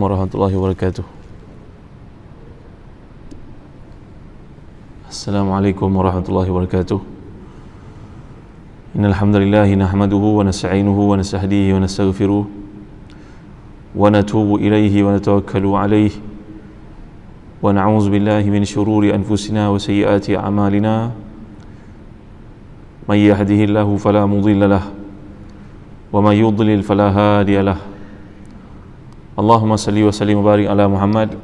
warahmatullahi wabarakatuh. Assalamualaikum warahmatullahi wabarakatuh. Innal hamdalillah nahmaduhu wa nasta'inuhu wa nastahdihi wa nastaghfiruh wa natubu ilaihi wa natawakkalu alaihi wa na'udzu billahi min shururi anfusina wa sayyiati a'malina. May yahdihillahu fala mudilla lahu wa may yudlil fala hadiya lahu. Allahumma salli wa sallim wa barik ala Muhammad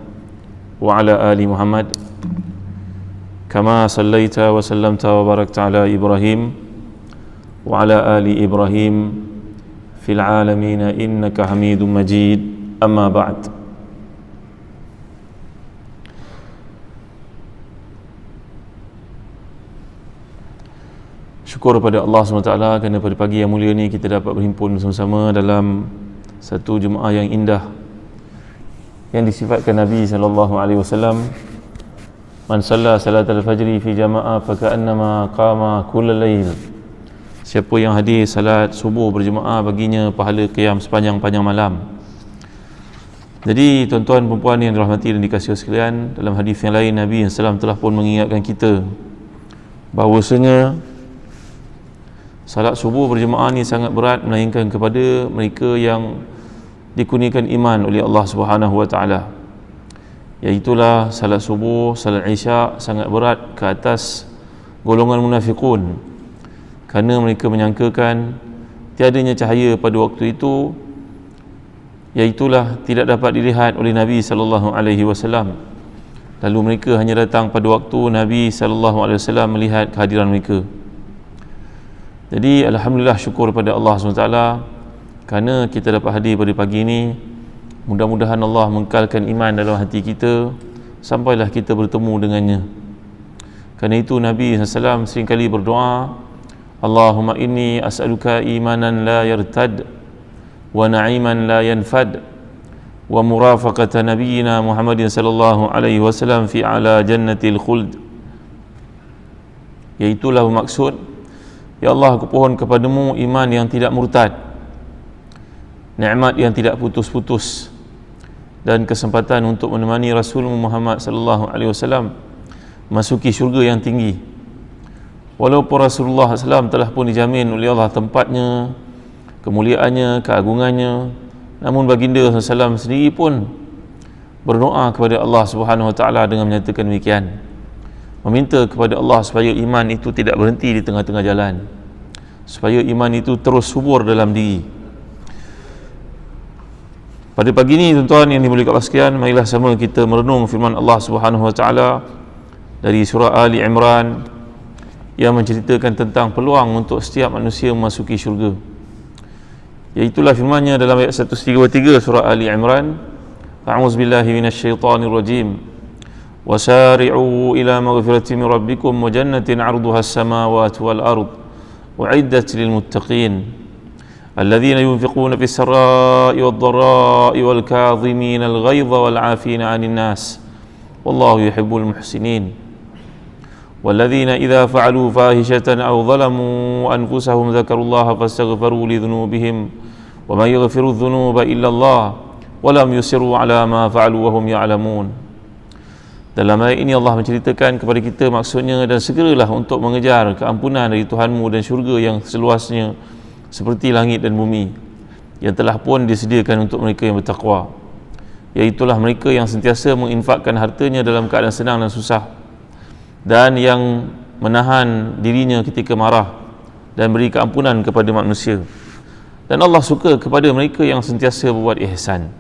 wa ala ali Muhammad kama sallaita wa sallamta wa barakta ala Ibrahim wa ala ali Ibrahim fil alamin innaka Hamidum Majid. Amma ba'd. Syukur kepada Allah SWT kerana pada pagi yang mulia ni kita dapat berhimpun bersama-sama dalam satu Jumaat yang indah yang disifatkan Nabi SAW. Man salla salatul fajri fi jama'ah faka'annama qama kullal lail. Siapa yang hadir salat subuh berjemaah baginya pahala qiyam sepanjang-panjang malam. Jadi tuan-tuan dan puan yang dirahmati dan dikasihi sekalian, dalam hadis yang lain Nabi SAW telah pun mengingatkan kita bahawasanya salat subuh berjemaah ni sangat berat melainkan kepada mereka yang dikurniakan iman oleh Allah Subhanahu wa taala. Iaitulah salat subuh, salat isyak sangat berat ke atas golongan munafiqun kerana mereka menyangkakan tiadanya cahaya pada waktu itu, iaitulah tidak dapat dilihat oleh Nabi sallallahu alaihi wasallam. Lalu mereka hanya datang pada waktu Nabi sallallahu alaihi wasallam melihat kehadiran mereka. Jadi alhamdulillah, syukur kepada Allah SWT kerana kita dapat hadir pada pagi ini. Mudah-mudahan Allah mengekalkan iman dalam hati kita sampailah kita bertemu dengannya. Kerana itu Nabi SAW seringkali berdoa, Allahumma inni as'aluka imanan la yartad wa na'iman la yanfad wa murafaqata nabiyyina Muhammadin sallallahu alaihi wasallam fi ala jannatil khuld. Iaitulah maksud, ya Allah, aku pohon kepadamu iman yang tidak murtad, nikmat yang tidak putus-putus, dan kesempatan untuk menemani Rasul Muhammad sallallahu alaihi wasallam masuki syurga yang tinggi. Walaupun Rasulullah SAW telah pun dijamin oleh Allah tempatnya, kemuliaannya, keagungannya, namun baginda SAW sendiri pun berdoa kepada Allah Subhanahu wa taala dengan menyatakan demikian, meminta kepada Allah supaya iman itu tidak berhenti di tengah-tengah jalan, supaya iman itu terus subur dalam diri. Pada pagi ini tuan-tuan yang dimuliakan Allah sekalian, marilah sama kita merenung firman Allah Subhanahu wa taala dari surah Ali Imran yang menceritakan tentang peluang untuk setiap manusia memasuki syurga. Iaitulah firman-Nya dalam ayat 133 surah Ali Imran, A'udzubillahi minasyaitonir rajim. Wasari'u ila maghfiratin min rabbikum wa jannatin 'arduha as-samawati wal ard u'iddat lil muttaqin الذين ينفقون في السراء والضراء والكاظمين الغيظ والعافين عن الناس والله يحب المحسنين والذين إذا فعلوا فاحشة أو ظلموا أنفسهم ذكروا الله فاستغفروا لذنوبهم ومن يغفر الذنوب إلا الله ولم يصروا على ما فعلوا وهم يعلمون. Dalam ayat ini Allah menceritakan kepada kita maksudnya, dan segeralah untuk mengejar keampunan dari Tuhanmu dan syurga yang seluasnya seperti langit dan bumi, yang telah pun disediakan untuk mereka yang bertakwa. Iaitulah mereka yang sentiasa menginfakkan hartanya dalam keadaan senang dan susah, dan yang menahan dirinya ketika marah dan beri keampunan kepada manusia. Dan Allah suka kepada mereka yang sentiasa berbuat ihsan.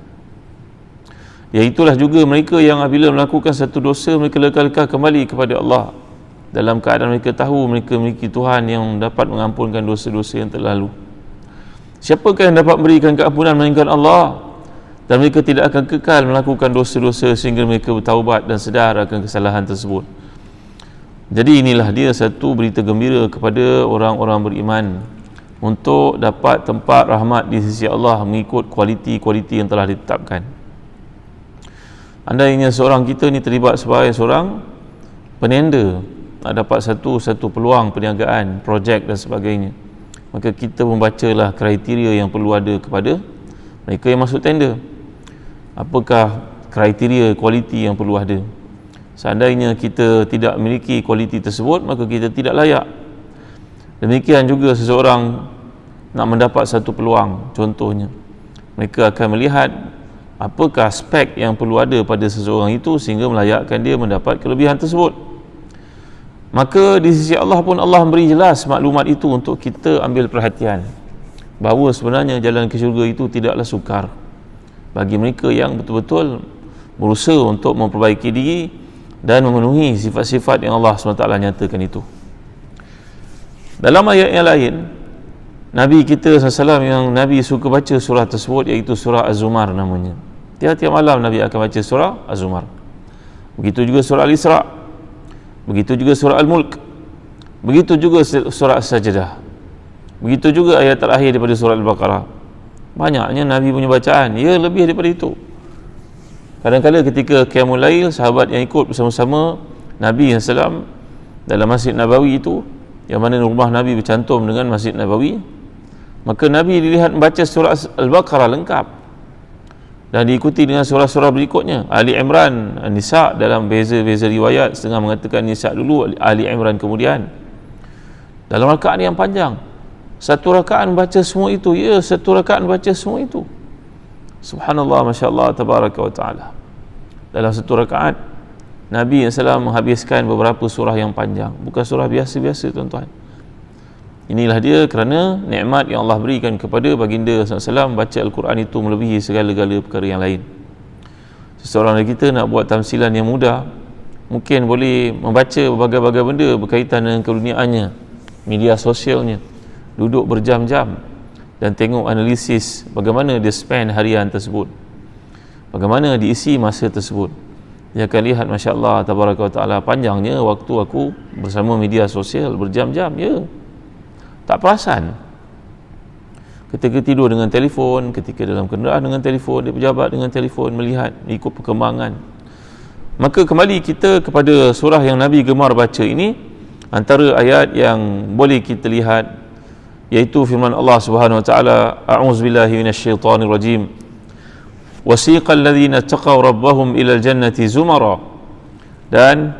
Iaitulah juga mereka yang apabila melakukan satu dosa, mereka lekal-lekal kembali kepada Allah dalam keadaan mereka tahu mereka memiliki Tuhan yang dapat mengampunkan dosa-dosa yang telah lalu. Siapakah yang dapat memberikan keampunan melainkan Allah? Dan mereka tidak akan kekal melakukan dosa-dosa sehingga mereka bertaubat dan sedar akan kesalahan tersebut. Jadi inilah dia satu berita gembira kepada orang-orang beriman untuk dapat tempat rahmat di sisi Allah mengikut kualiti-kualiti yang telah ditetapkan. Andainya seorang kita ni terlibat sebagai seorang penenda, nak dapat satu peluang perniagaan, projek dan sebagainya, maka kita membacalah kriteria yang perlu ada kepada mereka yang masuk tender. apakah kriteria kualiti yang perlu ada. Seandainya kita tidak memiliki kualiti tersebut, maka kita tidak layak. Demikian juga seseorang nak mendapat satu peluang, contohnya mereka akan melihat apakah spek yang perlu ada pada seseorang itu sehingga melayakkan dia mendapat kelebihan tersebut. Maka di sisi Allah pun Allah memberi jelas maklumat itu untuk kita ambil perhatian, bahawa sebenarnya jalan ke syurga itu tidaklah sukar bagi mereka yang betul-betul berusaha untuk memperbaiki diri dan memenuhi sifat-sifat yang Allah SWT nyatakan itu. Dalam ayat yang lain, Nabi kita SAW yang Nabi suka baca surah tersebut, iaitu surah Az-Zumar namanya. Tiap-tiap malam Nabi akan baca surah Az-Zumar. Begitu juga surah Al-Isra', begitu juga surah Al-Mulk, begitu juga surah As-Sajdah, begitu juga ayat terakhir daripada surah Al-Baqarah. Banyaknya Nabi punya bacaan, ya lebih daripada itu. Kadang-kadang ketika Qiyamul Lail, sahabat yang ikut bersama-sama Nabi SAW dalam Masjid Nabawi itu, yang mana rumah Nabi bercantum dengan Masjid Nabawi, maka Nabi dilihat membaca surah Al-Baqarah lengkap dan diikuti dengan surah-surah berikutnya, Ali Imran, Nisa, dalam beza-beza riwayat, setengah mengatakan Nisa dulu, Ali Imran kemudian, dalam rakaat yang panjang. Satu rakaat baca semua itu, ya, satu rakaat baca semua itu. Subhanallah, Masya Allah, Tabaraka wa Ta'ala. Dalam satu rakaat Nabi SAW menghabiskan beberapa surah yang panjang, bukan surah biasa-biasa, tuan-tuan. Inilah dia kerana nikmat yang Allah berikan kepada baginda SAW, baca Al-Quran itu melebihi segala-gala perkara yang lain. Seseorang dari kita nak buat tamsilan yang mudah, mungkin boleh membaca berbagai-bagai benda berkaitan dengan keduniaannya, media sosialnya, duduk berjam-jam dan tengok analisis bagaimana dia spend harian tersebut, bagaimana diisi masa tersebut. Dia akan lihat, Masya Allah, Tabaraka wa Ta'ala, panjangnya waktu aku bersama media sosial berjam-jam, ya. Tak perasan. Ketika tidur dengan telefon, ketika dalam kenderaan dengan telefon, dia berjabat dengan telefon, melihat, ikut perkembangan. Maka kembali kita kepada surah yang Nabi gemar baca ini, antara ayat yang boleh kita lihat iaitu firman Allah Subhanahu wa Ta'ala, A'udzubillahi minasyaitonir rajim. Wasiqal ladzina taqaw rabbahum ilal jannati zumara, dan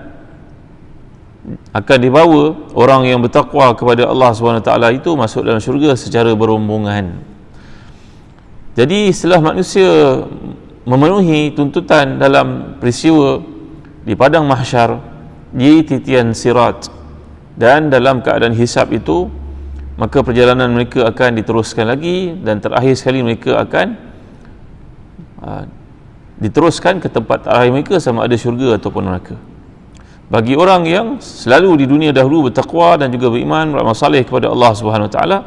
akan dibawa orang yang bertakwa kepada Allah SWT itu masuk dalam syurga secara berombongan. Jadi setelah manusia memenuhi tuntutan dalam peristiwa di padang mahsyar, di titian sirat, dan dalam keadaan hisab itu, maka perjalanan mereka akan diteruskan lagi, dan terakhir sekali mereka akan diteruskan ke tempat terakhir mereka, sama ada syurga ataupun neraka. Bagi orang yang selalu di dunia dahulu bertakwa dan juga beriman, beramal saleh kepada Allah Subhanahu Wa Taala,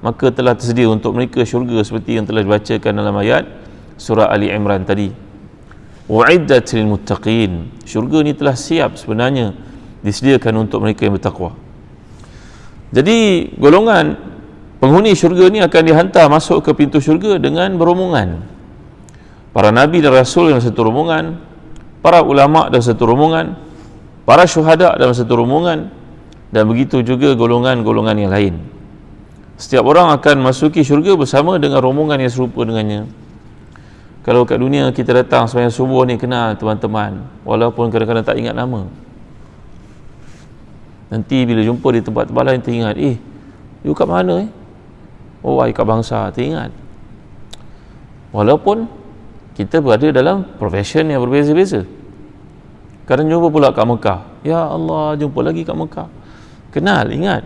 maka telah tersedia untuk mereka syurga seperti yang telah dibacakan dalam ayat surah Ali Imran tadi. U'iddat lil muttaqin, syurga ni telah siap sebenarnya disediakan untuk mereka yang bertakwa. Jadi golongan penghuni syurga ni akan dihantar masuk ke pintu syurga dengan berombongan. Para Nabi dan Rasul dalam satu rombongan, para ulama dalam satu rombongan, para syuhada dalam satu rombongan, dan begitu juga golongan-golongan yang lain. Setiap orang akan masuki syurga bersama dengan rombongan yang serupa dengannya. Kalau kat dunia kita datang sembahyang subuh ni, kenal teman-teman, walaupun kadang-kadang tak ingat nama. Nanti bila jumpa di tempat-tempat lain teringat, you kat mana? Oh, I kat bangsa, teringat. Walaupun kita berada dalam profession yang berbeza-beza. Kadang jumpa pula kat Mekah, ya Allah, jumpa lagi kat Mekah, kenal, ingat.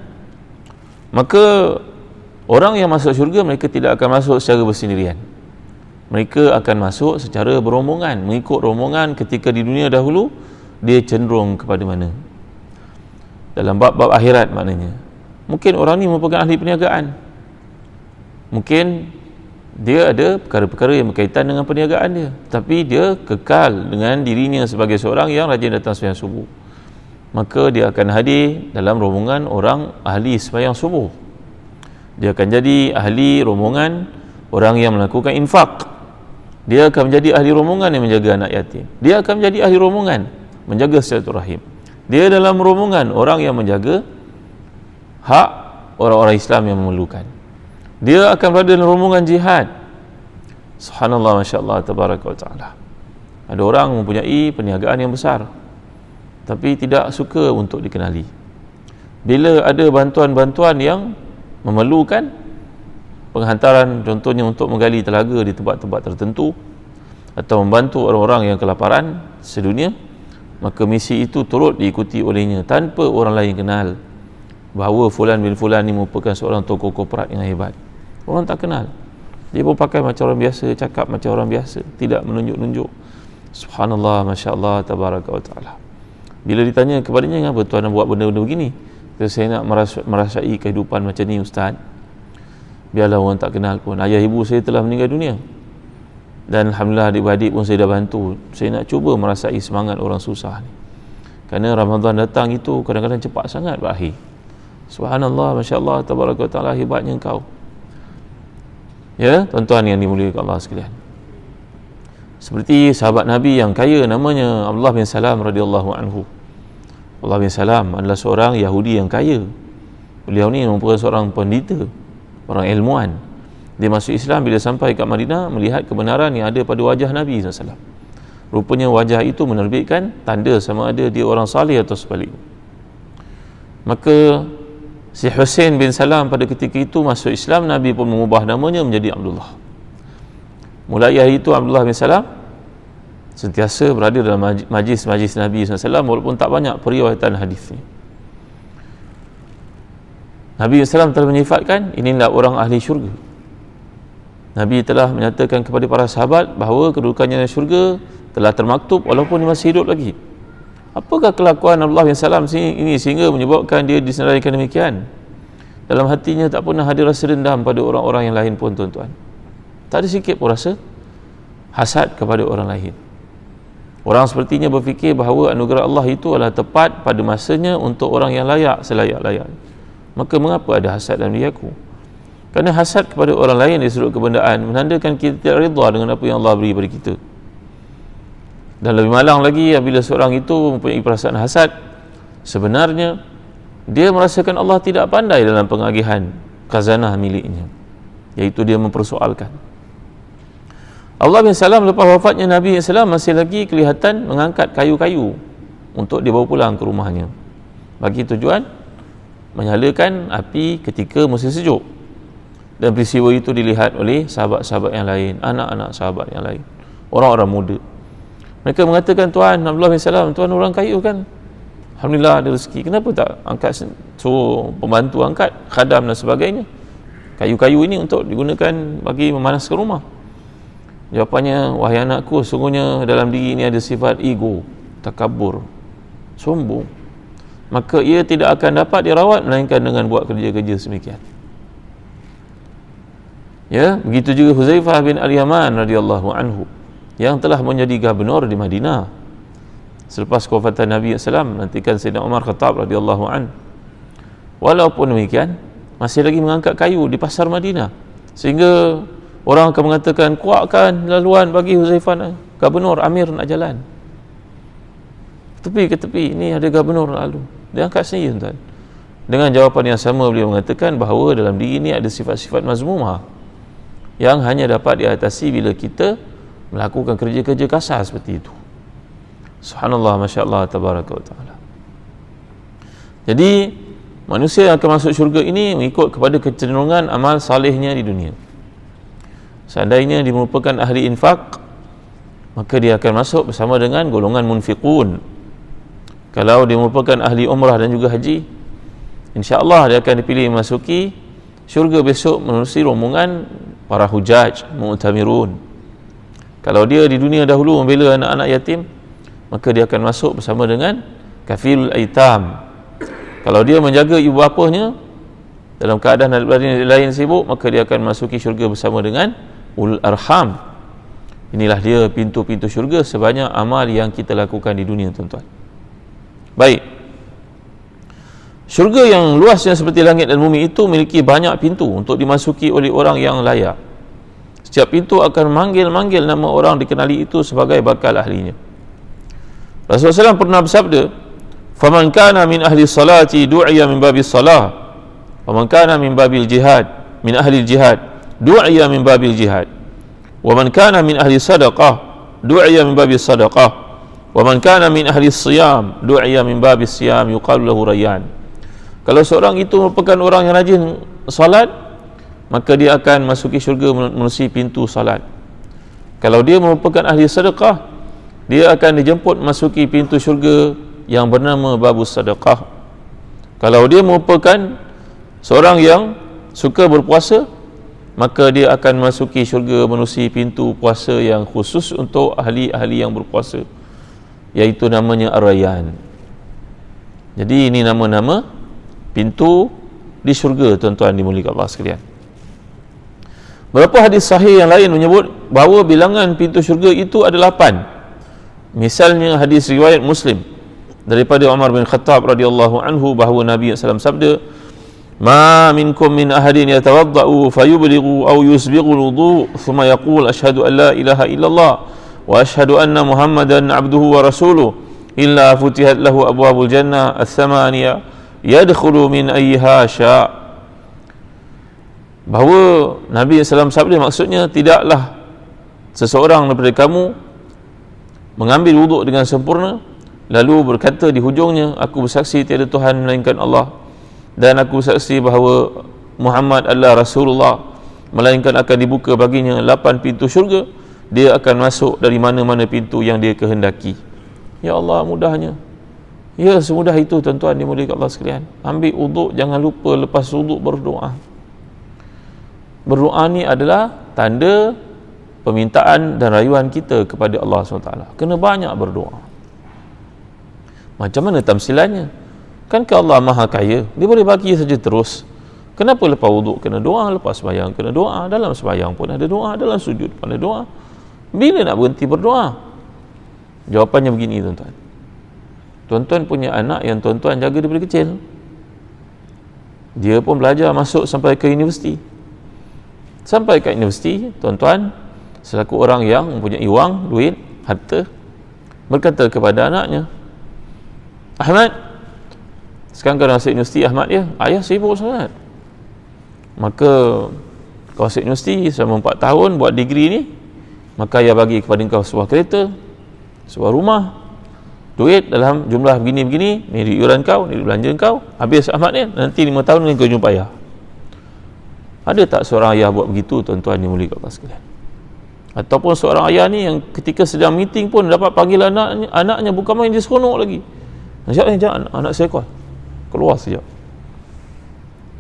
Maka orang yang masuk syurga, mereka tidak akan masuk secara bersendirian, mereka akan masuk secara berombongan, mengikut rombongan. Ketika di dunia dahulu, dia cenderung kepada mana? Dalam bab-bab akhirat maknanya, mungkin orang ni merupakan ahli perniagaan, mungkin dia ada perkara-perkara yang berkaitan dengan perniagaan dia, tapi dia kekal dengan dirinya sebagai seorang yang rajin datang sembahyang subuh, maka dia akan hadir dalam rombongan orang ahli sembahyang subuh. Dia akan jadi ahli rombongan orang yang melakukan infak. Dia akan menjadi ahli rombongan yang menjaga anak yatim. Dia akan menjadi ahli rombongan menjaga silaturahim. Dia dalam rombongan orang yang menjaga hak orang-orang Islam yang memerlukan. Dia akan berada dalam rombongan jihad. Subhanallah, masya-Allah, tabaraka wa taala. Ada orang mempunyai perniagaan yang besar tapi tidak suka untuk dikenali. Bila ada bantuan-bantuan yang memerlukan penghantaran, contohnya untuk menggali telaga di tempat-tempat tertentu atau membantu orang-orang yang kelaparan sedunia, maka misi itu turut diikuti olehnya tanpa orang lain kenal bahawa fulan bin fulan ni merupakan seorang tokoh korporat yang hebat. Orang tak kenal, dia pun pakai macam orang biasa, cakap macam orang biasa, tidak menunjuk-nunjuk. Subhanallah, masya-Allah, tabaraka wa taala. Bila ditanya kepadanya, kenapa tuan nak buat benda-benda begini? Kata, saya nak merasai kehidupan macam ni ustaz. Biarlah orang tak kenal pun. Ayah ibu saya telah meninggal dunia, dan alhamdulillah adik-beradik pun saya dah bantu. Saya nak cuba merasai semangat orang susah ni, kerana Ramadan datang itu kadang-kadang cepat sangat berakhir. Subhanallah, masya-Allah, tabaraka wa taala, hebatnya engkau. Ya, tuan-tuan yang dimuliakan Allah sekalian. Seperti sahabat Nabi yang kaya namanya Abdullah bin Salam radhiyallahu anhu. Abdullah bin Salam adalah seorang Yahudi yang kaya. Beliau ni merupakan seorang pendeta, orang ilmuwan. Dia masuk Islam bila sampai kat Madinah, melihat kebenaran yang ada pada wajah Nabi SAW. Rupanya wajah itu menerbitkan tanda sama ada dia orang salih atau sebaliknya. Maka si Husain bin Salam pada ketika itu masuk Islam, Nabi pun mengubah namanya menjadi Abdullah. Mulai hari itu Abdullah bin Salam sentiasa berada dalam majlis-majlis Nabi SAW, walaupun tak banyak periwayatan hadisnya. Nabi SAW telah menyifatkan, inilah orang ahli syurga. Nabi telah menyatakan kepada para sahabat bahawa kedudukannya dalam syurga telah termaktub walaupun dia masih hidup lagi. Apakah kelakuan Abdullah bin Salam ini sehingga menyebabkan dia disenaraikan demikian? Dalam hatinya tak pernah ada rasa dendam pada orang-orang yang lain pun, tuan-tuan. Tak ada sikit pun rasa hasad kepada orang lain. Orang sepertinya berfikir bahawa anugerah Allah itu adalah tepat pada masanya untuk orang yang layak selayak-layak. Maka mengapa ada hasad dalam diri aku? Kerana hasad kepada orang lain dari sudut kebendaan menandakan kita tidak redha dengan apa yang Allah beri kepada kita. Dan lebih malang lagi apabila seorang itu mempunyai perasaan hasad, sebenarnya dia merasakan Allah tidak pandai dalam pengagihan khazanah miliknya, iaitu dia mempersoalkan. Allah bin Salam lepas wafatnya Nabi SAW masih lagi kelihatan mengangkat kayu-kayu untuk dibawa pulang ke rumahnya bagi tujuan menyalakan api ketika musim sejuk. Dan peristiwa itu dilihat oleh sahabat-sahabat yang lain, anak-anak sahabat yang lain, orang-orang muda. Mereka mengatakan, tuan Abdullah bin Salam, tuan orang kaya kan, alhamdulillah ada rezeki, kenapa tak angkat, suruh pembantu angkat, khadam dan sebagainya, kayu-kayu ini untuk digunakan bagi memanaskan rumah. Jawapannya, wahai anakku, sungguhnya dalam diri ini ada sifat ego, takabur, sombong, maka ia tidak akan dapat dirawat melainkan dengan buat kerja-kerja semikian. Ya, begitu juga Huzaifah bin Al-Yaman radhiyallahu anhu yang telah menjadi gubernur di Madinah selepas kewafatan Nabi SAW, nantikan Sayyidina Umar Khattab radhiyallahu an. Walaupun demikian, masih lagi mengangkat kayu di pasar Madinah, sehingga orang akan mengatakan, kuatkan laluan bagi Huzaifah, gubernur, amir nak jalan. Tepi ke tepi, ini ada gubernur lalu. Dia angkat sendiri, tuan. Dengan jawapan yang sama, beliau mengatakan bahawa dalam diri ini ada sifat-sifat mazmumah yang hanya dapat diatasi bila kita melakukan kerja-kerja kasar seperti itu. Subhanallah, masya-Allah, tabaraka wa ta'ala. Jadi manusia yang akan masuk syurga ini mengikut kepada kecenderungan amal salihnya di dunia. Seandainya dia merupakan ahli infak, maka dia akan masuk bersama dengan golongan munfiqun. Kalau dia merupakan ahli umrah dan juga haji, insya-Allah dia akan dipilih memasuki syurga besok menerusi rombongan para hujaj, mu'tamirun. Kalau dia di dunia dahulu membela anak-anak yatim, maka dia akan masuk bersama dengan kafilul aitam. Kalau dia menjaga ibu bapanya dalam keadaan lain sibuk, maka dia akan masuki syurga bersama dengan ulul arham. Inilah dia pintu-pintu syurga sebanyak amal yang kita lakukan di dunia, tuan-tuan. Baik, syurga yang luasnya seperti langit dan bumi itu memiliki banyak pintu untuk dimasuki oleh orang yang layak. Setiap pintu akan manggil-manggil nama orang dikenali itu sebagai bakal ahlinya. Rasulullah SAW pernah bersabda, faman kana min ahli salati du'iya min babil salah, faman kana min babil jihad, min ahli jihad du'iya min babil jihad. wa man kana min ahli sadaqah du'iya min babi sadaqah, wa man kana min ahli siyam du'iya min babi siyam yuqalu lahu rayyan. Kalau seorang itu merupakan orang yang rajin salat, maka dia akan masuki syurga melalui pintu salat. Kalau dia merupakan ahli sedekah, dia akan dijemput masuki pintu syurga yang bernama babus sedekah. Kalau dia merupakan seorang yang suka berpuasa, maka dia akan masuki syurga melalui pintu puasa yang khusus untuk ahli-ahli yang berpuasa, iaitu namanya Ar-Rayyan. Jadi ini nama-nama pintu di syurga, tuan-tuan dimuliakan Allah sekalian. Beberapa hadis sahih yang lain menyebut bahawa bilangan pintu syurga itu ada 8. Misalnya hadis riwayat Muslim daripada Umar bin Khattab radhiyallahu anhu bahawa Nabi SAW sabda, "Ma minkum min ahadin yatawadda'u fayublighu aw yusbighu al-wudu' thumma yaqul asyhadu an la ilaha illallah wa asyhadu anna Muhammadan 'abduhu wa rasuluhu illa futihat lahu abwabul jannah ats-tsamaniyah yadkhulu min ayyiha syaa'." Bahawa Nabi SAW sabda, maksudnya tidaklah seseorang daripada kamu mengambil wuduk dengan sempurna lalu berkata di hujungnya, "Aku bersaksi tiada Tuhan melainkan Allah dan aku bersaksi bahawa Muhammad adalah Rasulullah," melainkan akan dibuka baginya 8 pintu syurga, dia akan masuk dari mana-mana pintu yang dia kehendaki. Ya Allah, mudahnya. Ya, semudah itu tuan-tuan dimuliakan Allah sekalian. Ambil wuduk, jangan lupa lepas wuduk berdoa. Berdoa ni adalah tanda permintaan dan rayuan kita kepada Allah SWT. Kena banyak berdoa. Macam mana tamsilannya? Kan ke Allah Maha Kaya, dia boleh bagi saja terus. Kenapa lepas wuduk kena doa, lepas sembahyang kena doa, dalam sembahyang pun ada doa, dalam sujud pun ada doa. Bila nak berhenti berdoa? Jawapannya begini tuan-tuan. Tuan-tuan punya anak yang tuan-tuan jaga daripada kecil, dia pun belajar masuk sampai ke universiti. Sampai ke universiti, tuan-tuan selaku orang yang mempunyai wang, duit, harta, berkata kepada anaknya, "Ahmad, sekarang kau masuk universiti." Ahmad dia, "Ayah sibuk sangat." "Maka kau masuk universiti selama 4 tahun buat degree ni, maka ayah bagi kepada kau sebuah kereta, sebuah rumah, duit dalam jumlah begini-begini, ni iuran kau, ni belanja kau, habis Ahmad ni, nanti 5 tahun ni kau jumpa ayah." Ada tak seorang ayah buat begitu tuan-tuan yang mulia Allah sekalian? Ataupun seorang ayah ni yang ketika sedang meeting pun dapat panggil anaknya bukan main, dia seronok lagi. Sekejap, anak saya call, keluar sekejap.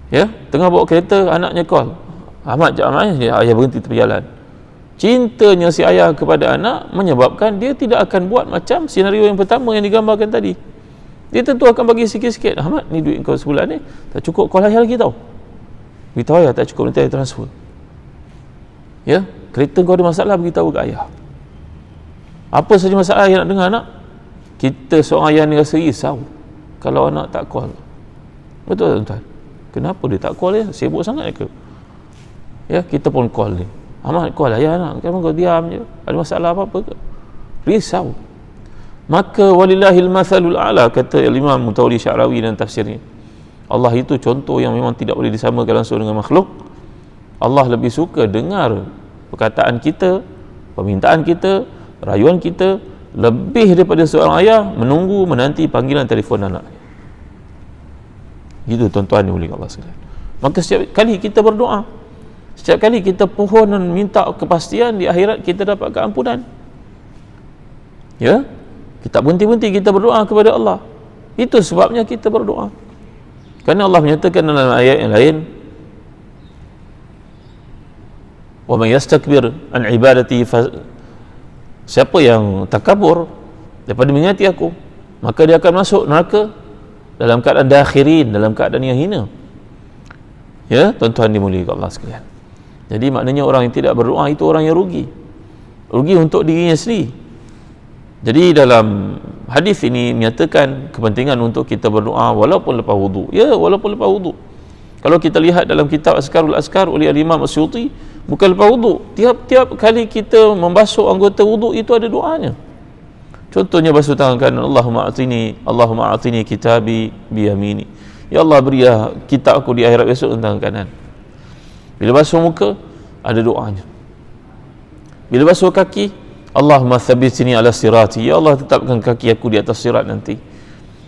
Ya, tengah bawa kereta, anaknya call, "Ahmad, ayah berhenti berjalan." Cintanya si ayah kepada anak menyebabkan dia tidak akan buat macam senario yang pertama yang digambarkan tadi. Dia tentu akan bagi sikit-sikit. "Ahmad, ni duit kau sebulan ni tak cukup, call ayah lagi tau. Beritahu ayah tak cukup, nanti ayah transfer." Ya, kereta kau ada masalah, beritahu ke ayah. Apa saja masalah ayah nak dengar anak. Kita seorang ayah ni rasa risau kalau anak tak call. Betul tuan-tuan? Kenapa dia tak call ya? Sibuk sangat ke? Ya, kita pun call dia. "Ahmad, call ayah nak. Kenapa kau diam je? Ada masalah apa-apa ke?" Risau. Maka walillahil mathalul a'la, kata Imam Mutawalli Sya'rawi dan tafsirnya. Allah itu contoh yang memang tidak boleh disamakan langsung dengan makhluk. Allah lebih suka dengar perkataan kita, permintaan kita, rayuan kita, lebih daripada seorang ayah menunggu, menanti panggilan telefon anak. Gitu tuan-tuan yang mulia Allah sekalian. Maka setiap kali kita berdoa, setiap kali kita pohon dan minta kepastian di akhirat kita dapat keampunan, ya, kita berhenti-henti kita berdoa kepada Allah. Itu sebabnya kita berdoa. Kerana Allah menyatakan dalam ayat yang lain, "Wa may yastakbir an ibadati," siapa yang takabur daripada mengingati aku, maka dia akan masuk neraka dalam keadaan dakhirin, dalam keadaan yang hina. Ya, tuan-tuan dimuliakan Allah sekalian. Jadi maknanya orang yang tidak berdoa itu orang yang rugi. Rugi untuk dirinya sendiri. Jadi dalam hadis ini menyatakan kepentingan untuk kita berdoa walaupun lepas wudu. Ya, walaupun lepas wudu. Kalau kita lihat dalam kitab Azkarul Azkar oleh Imam Asyuti, bukan lepas wudu, tiap-tiap kali kita membasuh anggota wudu itu ada doanya. Contohnya basuh tangan kanan, Allahumma a'tini kitabi biyamini. Ya Allah, berilah kitab aku di akhirat besok dengan tangan kanan. Bila basuh muka, ada doanya. Bila basuh kaki, Allahumma thabbitni ala sirati, ya Allah tetapkan kaki aku di atas sirat nanti.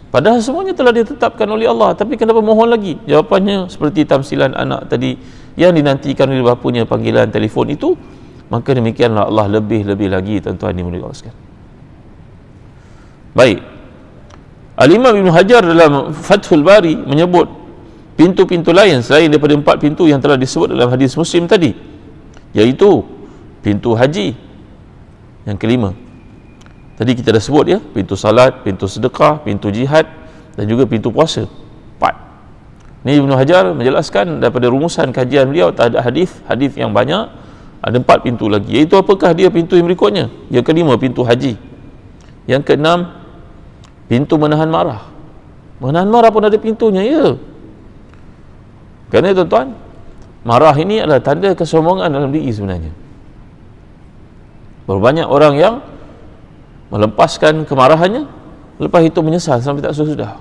Padahal semuanya telah ditetapkan oleh Allah, tapi kenapa mohon lagi? Jawapannya seperti tamsilan anak tadi yang dinantikan oleh bapanya, panggilan telefon itu. Maka demikianlah Allah lebih-lebih lagi, tuan-tuan dimuliakan sekalian. Baik, Al-Imam Ibn Hajar dalam Fathul Bari menyebut pintu-pintu lain selain daripada 4 pintu yang telah disebut dalam hadis Muslim tadi, iaitu pintu haji yang kelima. Tadi kita dah sebut ya, pintu salat, pintu sedekah, pintu jihad dan juga pintu puasa. 4. Ni Ibn Hajar menjelaskan daripada rumusan kajian beliau terhadap hadis yang banyak, ada 4 pintu lagi. Iaitu apakah dia pintu yang berikutnya? Yang kelima, pintu haji. Yang keenam, pintu menahan marah. Menahan marah pun ada pintunya, ya. Kerana tuan-tuan, marah ini adalah tanda kesombongan dalam diri sebenarnya. Berbanyak orang yang melepaskan kemarahannya, lepas itu menyesal sampai tak sesudah.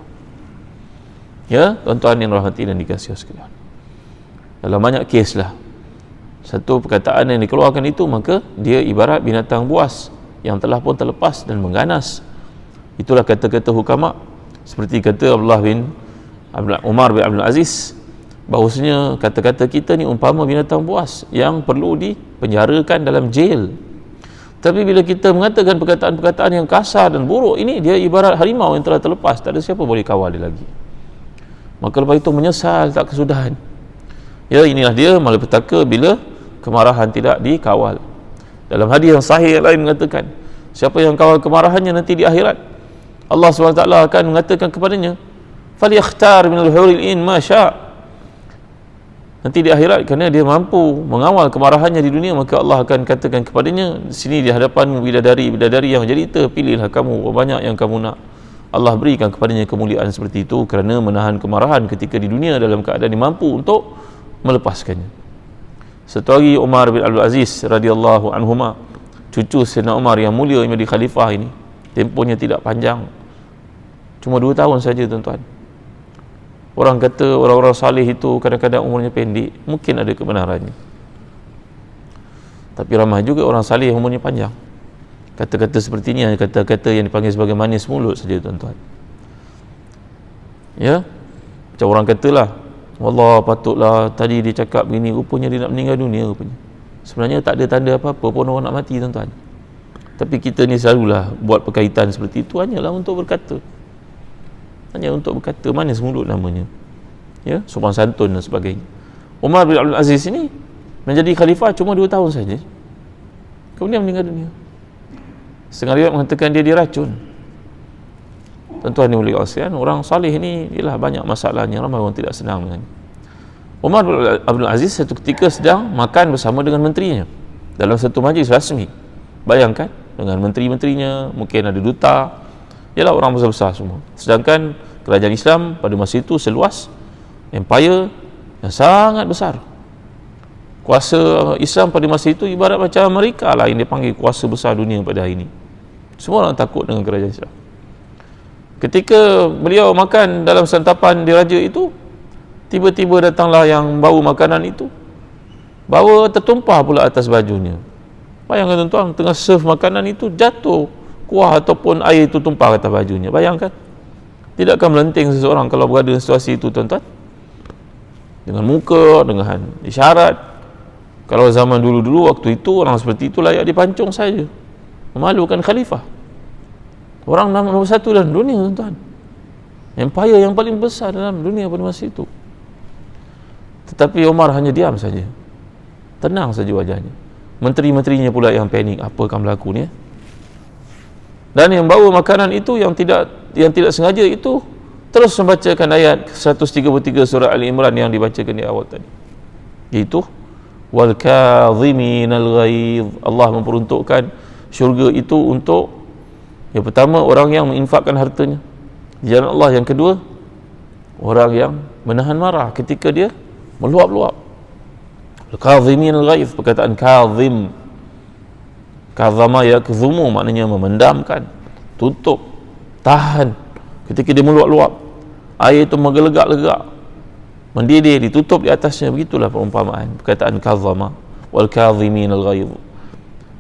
Ya, tuan-tuan yang rahmati dan dikasihi sekalian. Dalam banyak kes lah, satu perkataan yang dikeluarkan itu, maka dia ibarat binatang buas yang telah pun terlepas dan mengganas. Itulah kata-kata hukama, seperti kata Umar bin Abdul Aziz, bahawasanya kata-kata kita ni umpama binatang buas yang perlu dipenjarakan dalam jail. Tapi bila kita mengatakan perkataan-perkataan yang kasar dan buruk, ini dia ibarat harimau yang telah terlepas, tak ada siapa boleh kawal dia lagi. Maka lepas itu menyesal tak kesudahan. Ya, inilah dia malapetaka bila kemarahan tidak dikawal. Dalam hadis yang sahih yang lain mengatakan, siapa yang kawal kemarahannya nanti di akhirat, Allah SWT akan mengatakan kepadanya, "Falyakhtar minal huril in ma sya'." Nanti di akhirat, kerana dia mampu mengawal kemarahannya di dunia, maka Allah akan katakan kepadanya, di sini di hadapanmu bidadari yang jelita, pilihlah kamu banyak yang kamu nak. Allah berikan kepadanya kemuliaan seperti itu kerana menahan kemarahan ketika di dunia dalam keadaan dia mampu untuk melepaskannya. Satu hari Umar bin Abdul Aziz radhiyallahu anhuma, cucu Sayyidina Umar yang mulia yang menjadi khalifah ini, tempohnya tidak panjang, cuma 2 tahun saja, tuan-tuan. Orang kata orang-orang salih itu kadang-kadang umurnya pendek, mungkin ada kebenarannya. Tapi ramai juga orang salih yang umurnya panjang. Kata-kata seperti ini, kata-kata yang dipanggil sebagai manis mulut saja, tuan-tuan. Ya, macam orang katalah, wallah patutlah tadi dia cakap begini, rupanya dia nak meninggal dunia rupanya. Sebenarnya tak ada tanda apa-apa pun orang nak mati, tuan-tuan. Tapi kita ni selalulah buat perkaitan seperti itu hanyalah untuk berkata. Hanya untuk berkata, manis mulut namanya. Ya, sopan santun dan sebagainya. Umar bin Abdul Aziz ini menjadi khalifah cuma 2 tahun saja, kemudian meninggal dunia. Setengah riwayat mengatakan dia diracun. Tuan-tuan yang mulia sekalian, orang salih ini ialah banyak masalahnya, ramai orang tidak senang dengannya. Umar bin Abdul Aziz satu ketika sedang makan bersama dengan menterinya dalam satu majlis rasmi. Bayangkan, dengan menteri-menterinya, mungkin ada duta, ialah orang besar-besar semua. Sedangkan kerajaan Islam pada masa itu seluas empire yang sangat besar. Kuasa Islam pada masa itu ibarat macam Amerika lah yang dipanggil kuasa besar dunia pada hari ini. Semua orang takut dengan kerajaan Islam. Ketika beliau makan dalam santapan diraja itu, tiba-tiba datanglah yang bawa makanan itu, bawa tertumpah pula atas bajunya. Bayangkan tuan-tuan, tengah serve makanan itu, jatuh kuah ataupun air itu tumpah atas bajunya. Bayangkan, tidakkah melenting seseorang kalau berada dalam situasi itu, tuan-tuan? Dengan muka, dengan isyarat. Kalau zaman dulu-dulu, waktu itu orang seperti itu layak dipancung saja, memalukan khalifah. Orang nombor 1 dalam dunia, tuan-tuan, empire yang paling besar dalam dunia pada masa itu. Tetapi Umar hanya diam saja, tenang saja wajahnya. Menteri-menterinya pula yang panik, apa akan berlaku ni? Dan yang bawa makanan itu yang tidak sengaja itu terus membacakan ayat 133 surah Al-Imran yang dibacakan di awal tadi, iaitu wal kadhiminal ghaidh. Allah memperuntukkan syurga itu untuk, yang pertama, orang yang menginfakkan hartanya di jalan Allah. Yang kedua, orang yang menahan marah ketika dia meluap-luap. Al-kadhiminal ghaidh, perkataan kadhim, kazama yakzumu maknanya memendamkan, tutup, tahan. Ketika dia meluap-luap, air itu menggelegak-legak, mendidih, ditutup di atasnya. Begitulah perumpamaan perkataan kazama wal kadhiminal ghaidh.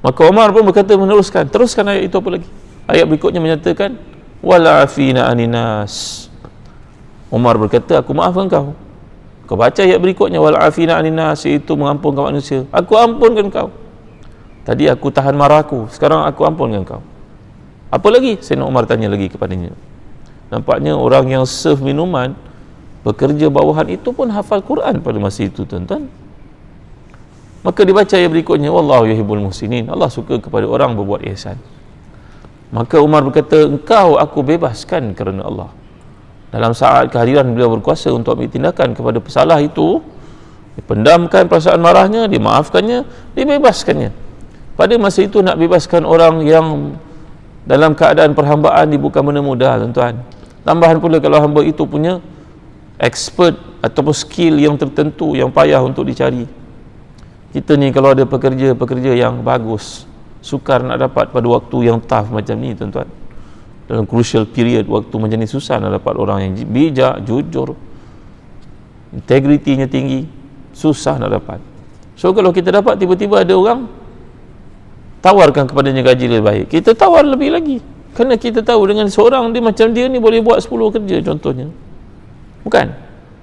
Maka Umar pun berkata meneruskan, teruskan ayat itu apa lagi? Ayat berikutnya menyatakan wala afina aninas. Umar berkata, aku maafkan kau. Kau baca ayat berikutnya wala afina aninas, iaitu mengampunkan manusia. Aku ampunkan kau. Tadi aku tahan marahku, sekarang aku ampunkan kau. Apa lagi? Sayyidina Umar tanya lagi kepadanya. Nampaknya orang yang serve minuman, bekerja bawahan itu pun hafal Quran pada masa itu, tuan-tuan. Maka dibaca ayat berikutnya, wallahu yuhibbul muhsinin. Allah suka kepada orang berbuat ihsan. Maka Umar berkata, engkau aku bebaskan kerana Allah. Dalam saat kehadiran beliau berkuasa untuk ambil tindakan kepada pesalah itu, dipendamkan perasaan marahnya, dimaafkannya, dibebaskannya. Pada masa itu nak bebaskan orang yang dalam keadaan perhambaan bukan benda mudah, tuan-tuan. Tambahan pula kalau hamba itu punya expert ataupun skill yang tertentu yang payah untuk dicari. Kita ni kalau ada pekerja yang bagus, sukar nak dapat pada waktu yang tough macam ni, tuan-tuan. Dalam crucial period, waktu macam ni susah nak dapat orang yang bijak, jujur, integritinya tinggi, susah nak dapat. So kalau kita dapat, tiba-tiba ada orang tawarkan kepadanya gaji lebih baik, kita tawar lebih lagi, kerana kita tahu dengan seorang dia macam dia ni boleh buat 10 kerja contohnya, bukan?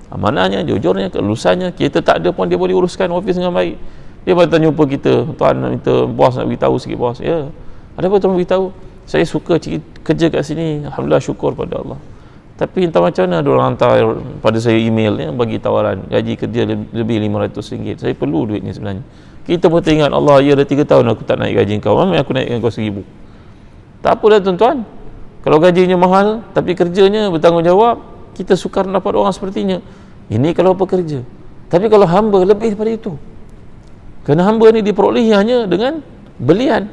Amanahnya, jujurnya, kelulusannya, kita tak ada pun dia boleh uruskan office dengan baik. Dia datang jumpa kita, tuan nak minta, bos nak beritahu sikit bos. Ya, ada apa tuan beritahu? Saya suka kerja kat sini, alhamdulillah, syukur pada Allah. Tapi entah macam mana dia orang hantar pada saya email yang bagi tawaran gaji kerja lebih RM500. Saya perlu duit ni sebenarnya. Kita pun teringat, Allah, ya dah 3 tahun aku tak naik gaji kau, mana aku naikkan kau RM1,000. Tak apalah tuan-tuan, kalau gajinya mahal tapi kerjanya bertanggungjawab, kita sukar dapat orang sepertinya. Ini kalau pekerja. Tapi kalau hamba, lebih daripada itu. Kerana hamba ni diperolehi hanya dengan belian.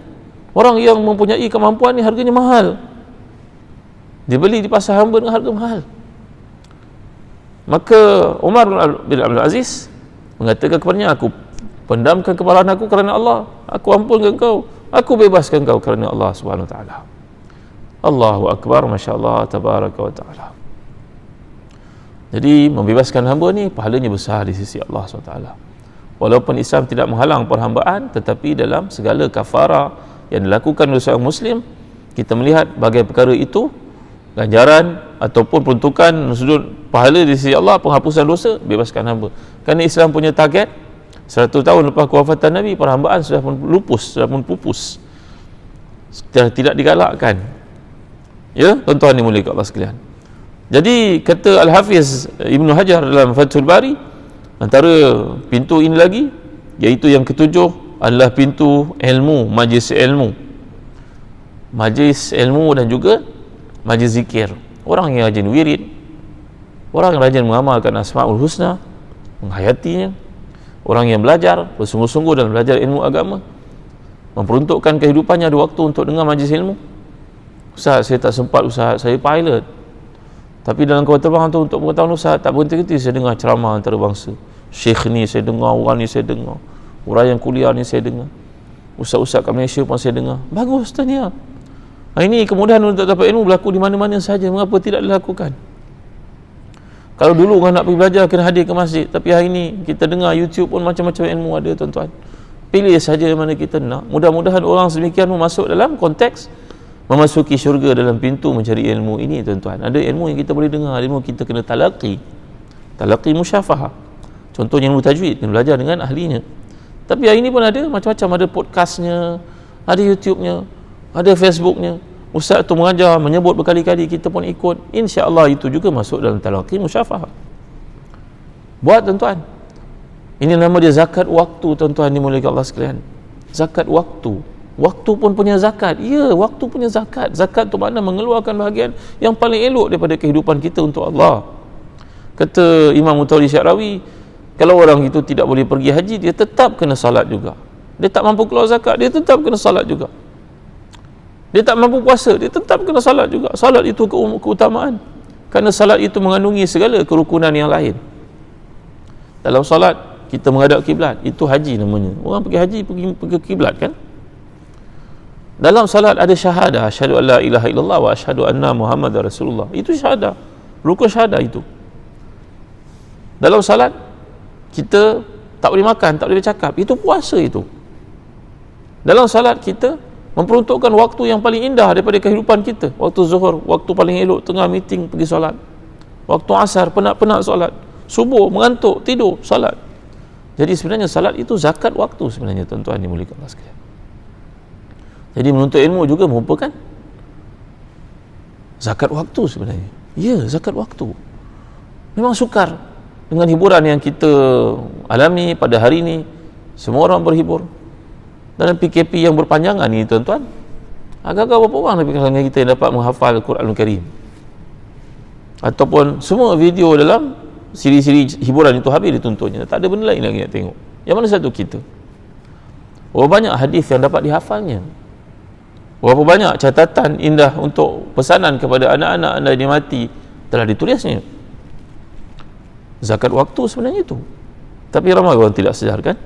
Orang yang mempunyai kemampuan ni harganya mahal, dibeli di pasar hamba dengan harga mahal. Maka Umar bin Abdul Aziz mengatakan kepadanya, aku pendamkan kemarahan aku kerana Allah, aku ampunkan kau, aku bebaskan kau kerana Allah Subhanahu Wa Taala. Allahu Akbar, Masya Allah, Tabaraka wa Ta'ala. Jadi membebaskan hamba ni pahalanya besar di sisi Allah SWT. Walaupun Islam tidak menghalang perhambaan, tetapi dalam segala kafarah yang dilakukan oleh seorang Muslim, kita melihat bagai perkara itu ganjaran ataupun peruntukan sudut pahala di sisi Allah, penghapusan dosa, bebaskan hamba. Kerana Islam punya target 100 tahun lepas kewafatan Nabi, perhambaan sudah pun lupus, sudah pun pupus, sudah tidak digalakkan. Ya, tuan-tuan dimuliakan Allah sekalian. Jadi kata Al-Hafiz Ibn Hajar dalam Fathul Bari, antara pintu ini lagi, iaitu yang ketujuh, adalah pintu ilmu, majlis ilmu. Majlis ilmu dan juga majlis zikir. Orang yang rajin wirid, orang yang rajin mengamalkan Asmaul Husna, menghayatinya, orang yang belajar, bersungguh-sungguh dalam belajar ilmu agama, memperuntukkan kehidupannya ada waktu untuk dengar majlis ilmu. Ustaz, saya tak sempat, Ustaz, saya pilot. Tapi dalam kapal terbang tu untuk pengetahuan Ustaz, tak berhenti-henti saya dengar ceramah antarabangsa. Syekh ni saya dengar, orang ni saya dengar, orang yang kuliah ni saya dengar, ustaz-ustaz kat Malaysia pun saya dengar. Bagus tahniah. Ini kemudahan untuk dapat ilmu berlaku di mana-mana saja. Mengapa tidak dilakukan? Kalau dulu orang nak pergi belajar kena hadir ke masjid, tapi hari ini kita dengar YouTube pun macam-macam ilmu ada, tuan-tuan. Pilih saja mana kita nak. Mudah-mudahan orang sedemikian masuk dalam konteks memasuki syurga dalam pintu mencari ilmu ini, tuan-tuan. Ada ilmu yang kita boleh dengar, ilmu kita kena talaqi musyafahah. Contohnya ilmu tajwid, kena belajar dengan ahlinya. Tapi hari ini pun ada macam-macam, ada podcastnya, ada YouTube-nya, ada Facebook-nya. Ustaz tu mengajar, menyebut berkali-kali, kita pun ikut. Insya-Allah itu juga masuk dalam talaqi musyafahah. Buat, tuan-tuan. Ini nama dia zakat waktu, tuan-tuan dimuliakan Allah sekalian. Zakat waktu. Waktu pun punya zakat. Ya, waktu punya zakat. Zakat tu makna mengeluarkan bahagian yang paling elok daripada kehidupan kita untuk Allah. Kata Imam Mutawalli Syarawi, kalau orang itu tidak boleh pergi haji, dia tetap kena salat juga. Dia tak mampu keluar zakat, dia tetap kena salat juga. Dia tak mampu puasa, dia tetap kena salat juga. Salat itu keutamaan, kerana salat itu mengandungi segala kerukunan yang lain. Dalam salat kita menghadap kiblat, itu haji namanya. Orang pergi haji pergi kiblat kan. Dalam salat ada syahadah, asyhadu an la ilaha illallah wa asyhadu anna Muhammadar Rasulullah. Itu syahadah, rukun syahadah itu. Dalam salat kita tak boleh makan, tak boleh bercakap, itu puasa itu. Dalam salat kita memperuntukkan waktu yang paling indah daripada kehidupan kita. Waktu zuhur, waktu paling elok tengah meeting pergi solat. Waktu asar, penat-penat solat. Subuh, mengantuk, tidur, salat. Jadi sebenarnya salat itu zakat waktu sebenarnya, tuan-tuan dimuliakan Allah sekalian. Jadi menuntut ilmu juga merupakan zakat waktu sebenarnya. Ya, zakat waktu. Memang sukar dengan hiburan yang kita alami pada hari ini. Semua orang berhibur. Dalam PKP yang berpanjangan ni, tuan-tuan, agak-agak berapa orang lebih kalangan kita yang dapat menghafal Al-Quranul Karim? Ataupun semua video dalam siri-siri hiburan itu habis dituntutnya, tak ada benda lain lagi nak tengok. Yang mana satu kita? Berapa banyak hadis yang dapat dihafalnya? Berapa banyak catatan indah untuk pesanan kepada anak-anak anda yang mati telah ditulisnya? Zakat waktu sebenarnya itu. Tapi ramai orang tidak sedar, kan?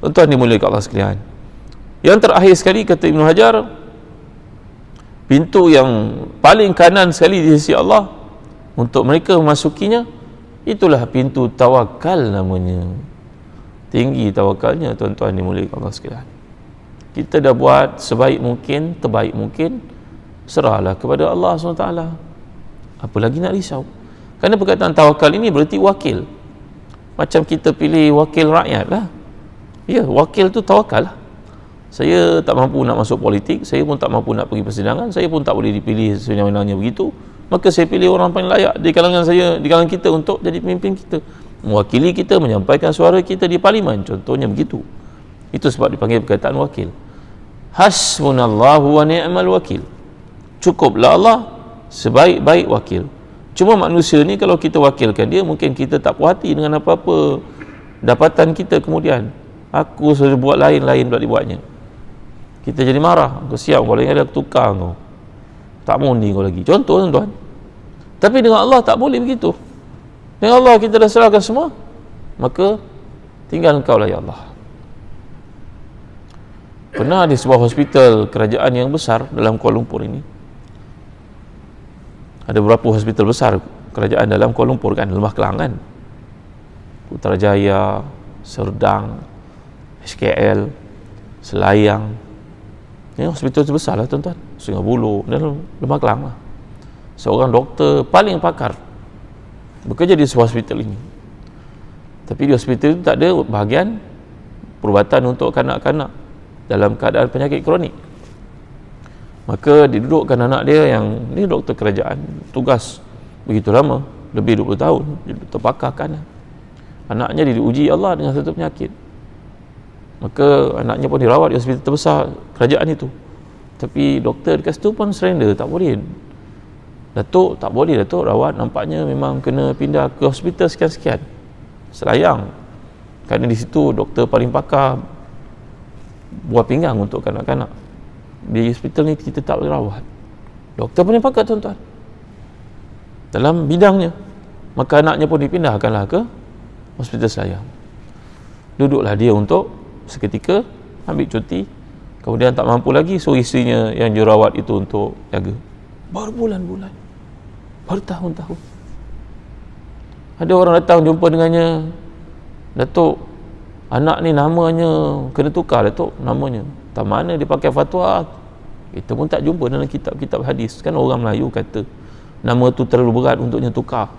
Tuan-tuan dimuliakan Allah sekalian. Yang terakhir sekali kata Ibn Hajar, pintu yang paling kanan sekali di sisi Allah untuk mereka memasukinya, itulah pintu tawakal namanya. Tinggi tawakalnya, tuan-tuan dimuliakan Allah sekalian. Kita dah buat sebaik mungkin, terbaik mungkin, serahlah kepada Allah SWT. Apa lagi nak risau? Kerana perkataan tawakal ini berarti wakil. Macam kita pilih wakil rakyat lah. Ya, wakil tu tawakal lah. Saya tak mampu nak masuk politik, saya pun tak mampu nak pergi persidangan, saya pun tak boleh dipilih sewenang-wenangnya begitu. Maka saya pilih orang paling layak di kalangan saya, di kalangan kita untuk jadi pemimpin kita, mewakili kita, menyampaikan suara kita di parlimen, contohnya begitu. Itu sebab dipanggil perkataan wakil. Hasbunallahu wa ni'mal wakil. Cukuplah Allah sebaik-baik wakil. Cuma manusia ni kalau kita wakilkan dia, mungkin kita tak puas hati dengan apa-apa dapatan kita kemudian. Aku sudah buat lain-lain pula dibuatnya. Kita jadi marah. Kau siap, kau lagi ada tukar kau. Tak mundi kau lagi. Contoh, tuan-tuan. Tapi dengan Allah tak boleh begitu. Dengan Allah kita dah serahkan semua, maka tinggal engkau lah ya Allah. Pernah di sebuah hospital kerajaan yang besar dalam Kuala Lumpur ini, ada beberapa hospital besar kerajaan dalam Kuala Lumpur kan, Lembah Kelang kan, Putrajaya, Serdang, HKL, Selayang. Ini hospital besar lah, tuan-tuan. Sungai Buloh dan Lembah Kelang lah. Seorang doktor paling pakar bekerja di sebuah hospital ini. Tapi di hospital itu tak ada bahagian perubatan untuk kanak-kanak dalam keadaan penyakit kronik. Maka didudukkan anak dia yang ni doktor kerajaan, tugas begitu lama, lebih 20 tahun, doktor pakar kan. Anaknya diuji Allah dengan satu penyakit. Maka anaknya pun dirawat di hospital terbesar kerajaan itu. Tapi doktor dekat situ pun surrender, tak boleh. Datuk, tak boleh Datuk rawat, nampaknya memang kena pindah ke hospital sekian-sekian. Selayang. Kerana di situ doktor paling pakar buah pinggang untuk kanak-kanak. Di hospital ni kita tak boleh rawat. Doktor paling pakar, tuan-tuan, dalam bidangnya. Maka anaknya pun dipindahkanlah ke hospital Selayang. Duduklah dia untuk seketika ambil cuti, kemudian tak mampu lagi, so isterinya yang dirawat itu untuk jaga. Baru bulan-bulan, baru tahun-tahun. Ada orang datang jumpa dengannya, Datuk, anak ni namanya kena tukar Datuk, namanya. Tak mana dia pakai fatwa, kita pun tak jumpa dalam kitab-kitab hadis. Kan orang Melayu kata nama tu terlalu berat untuknya tukar.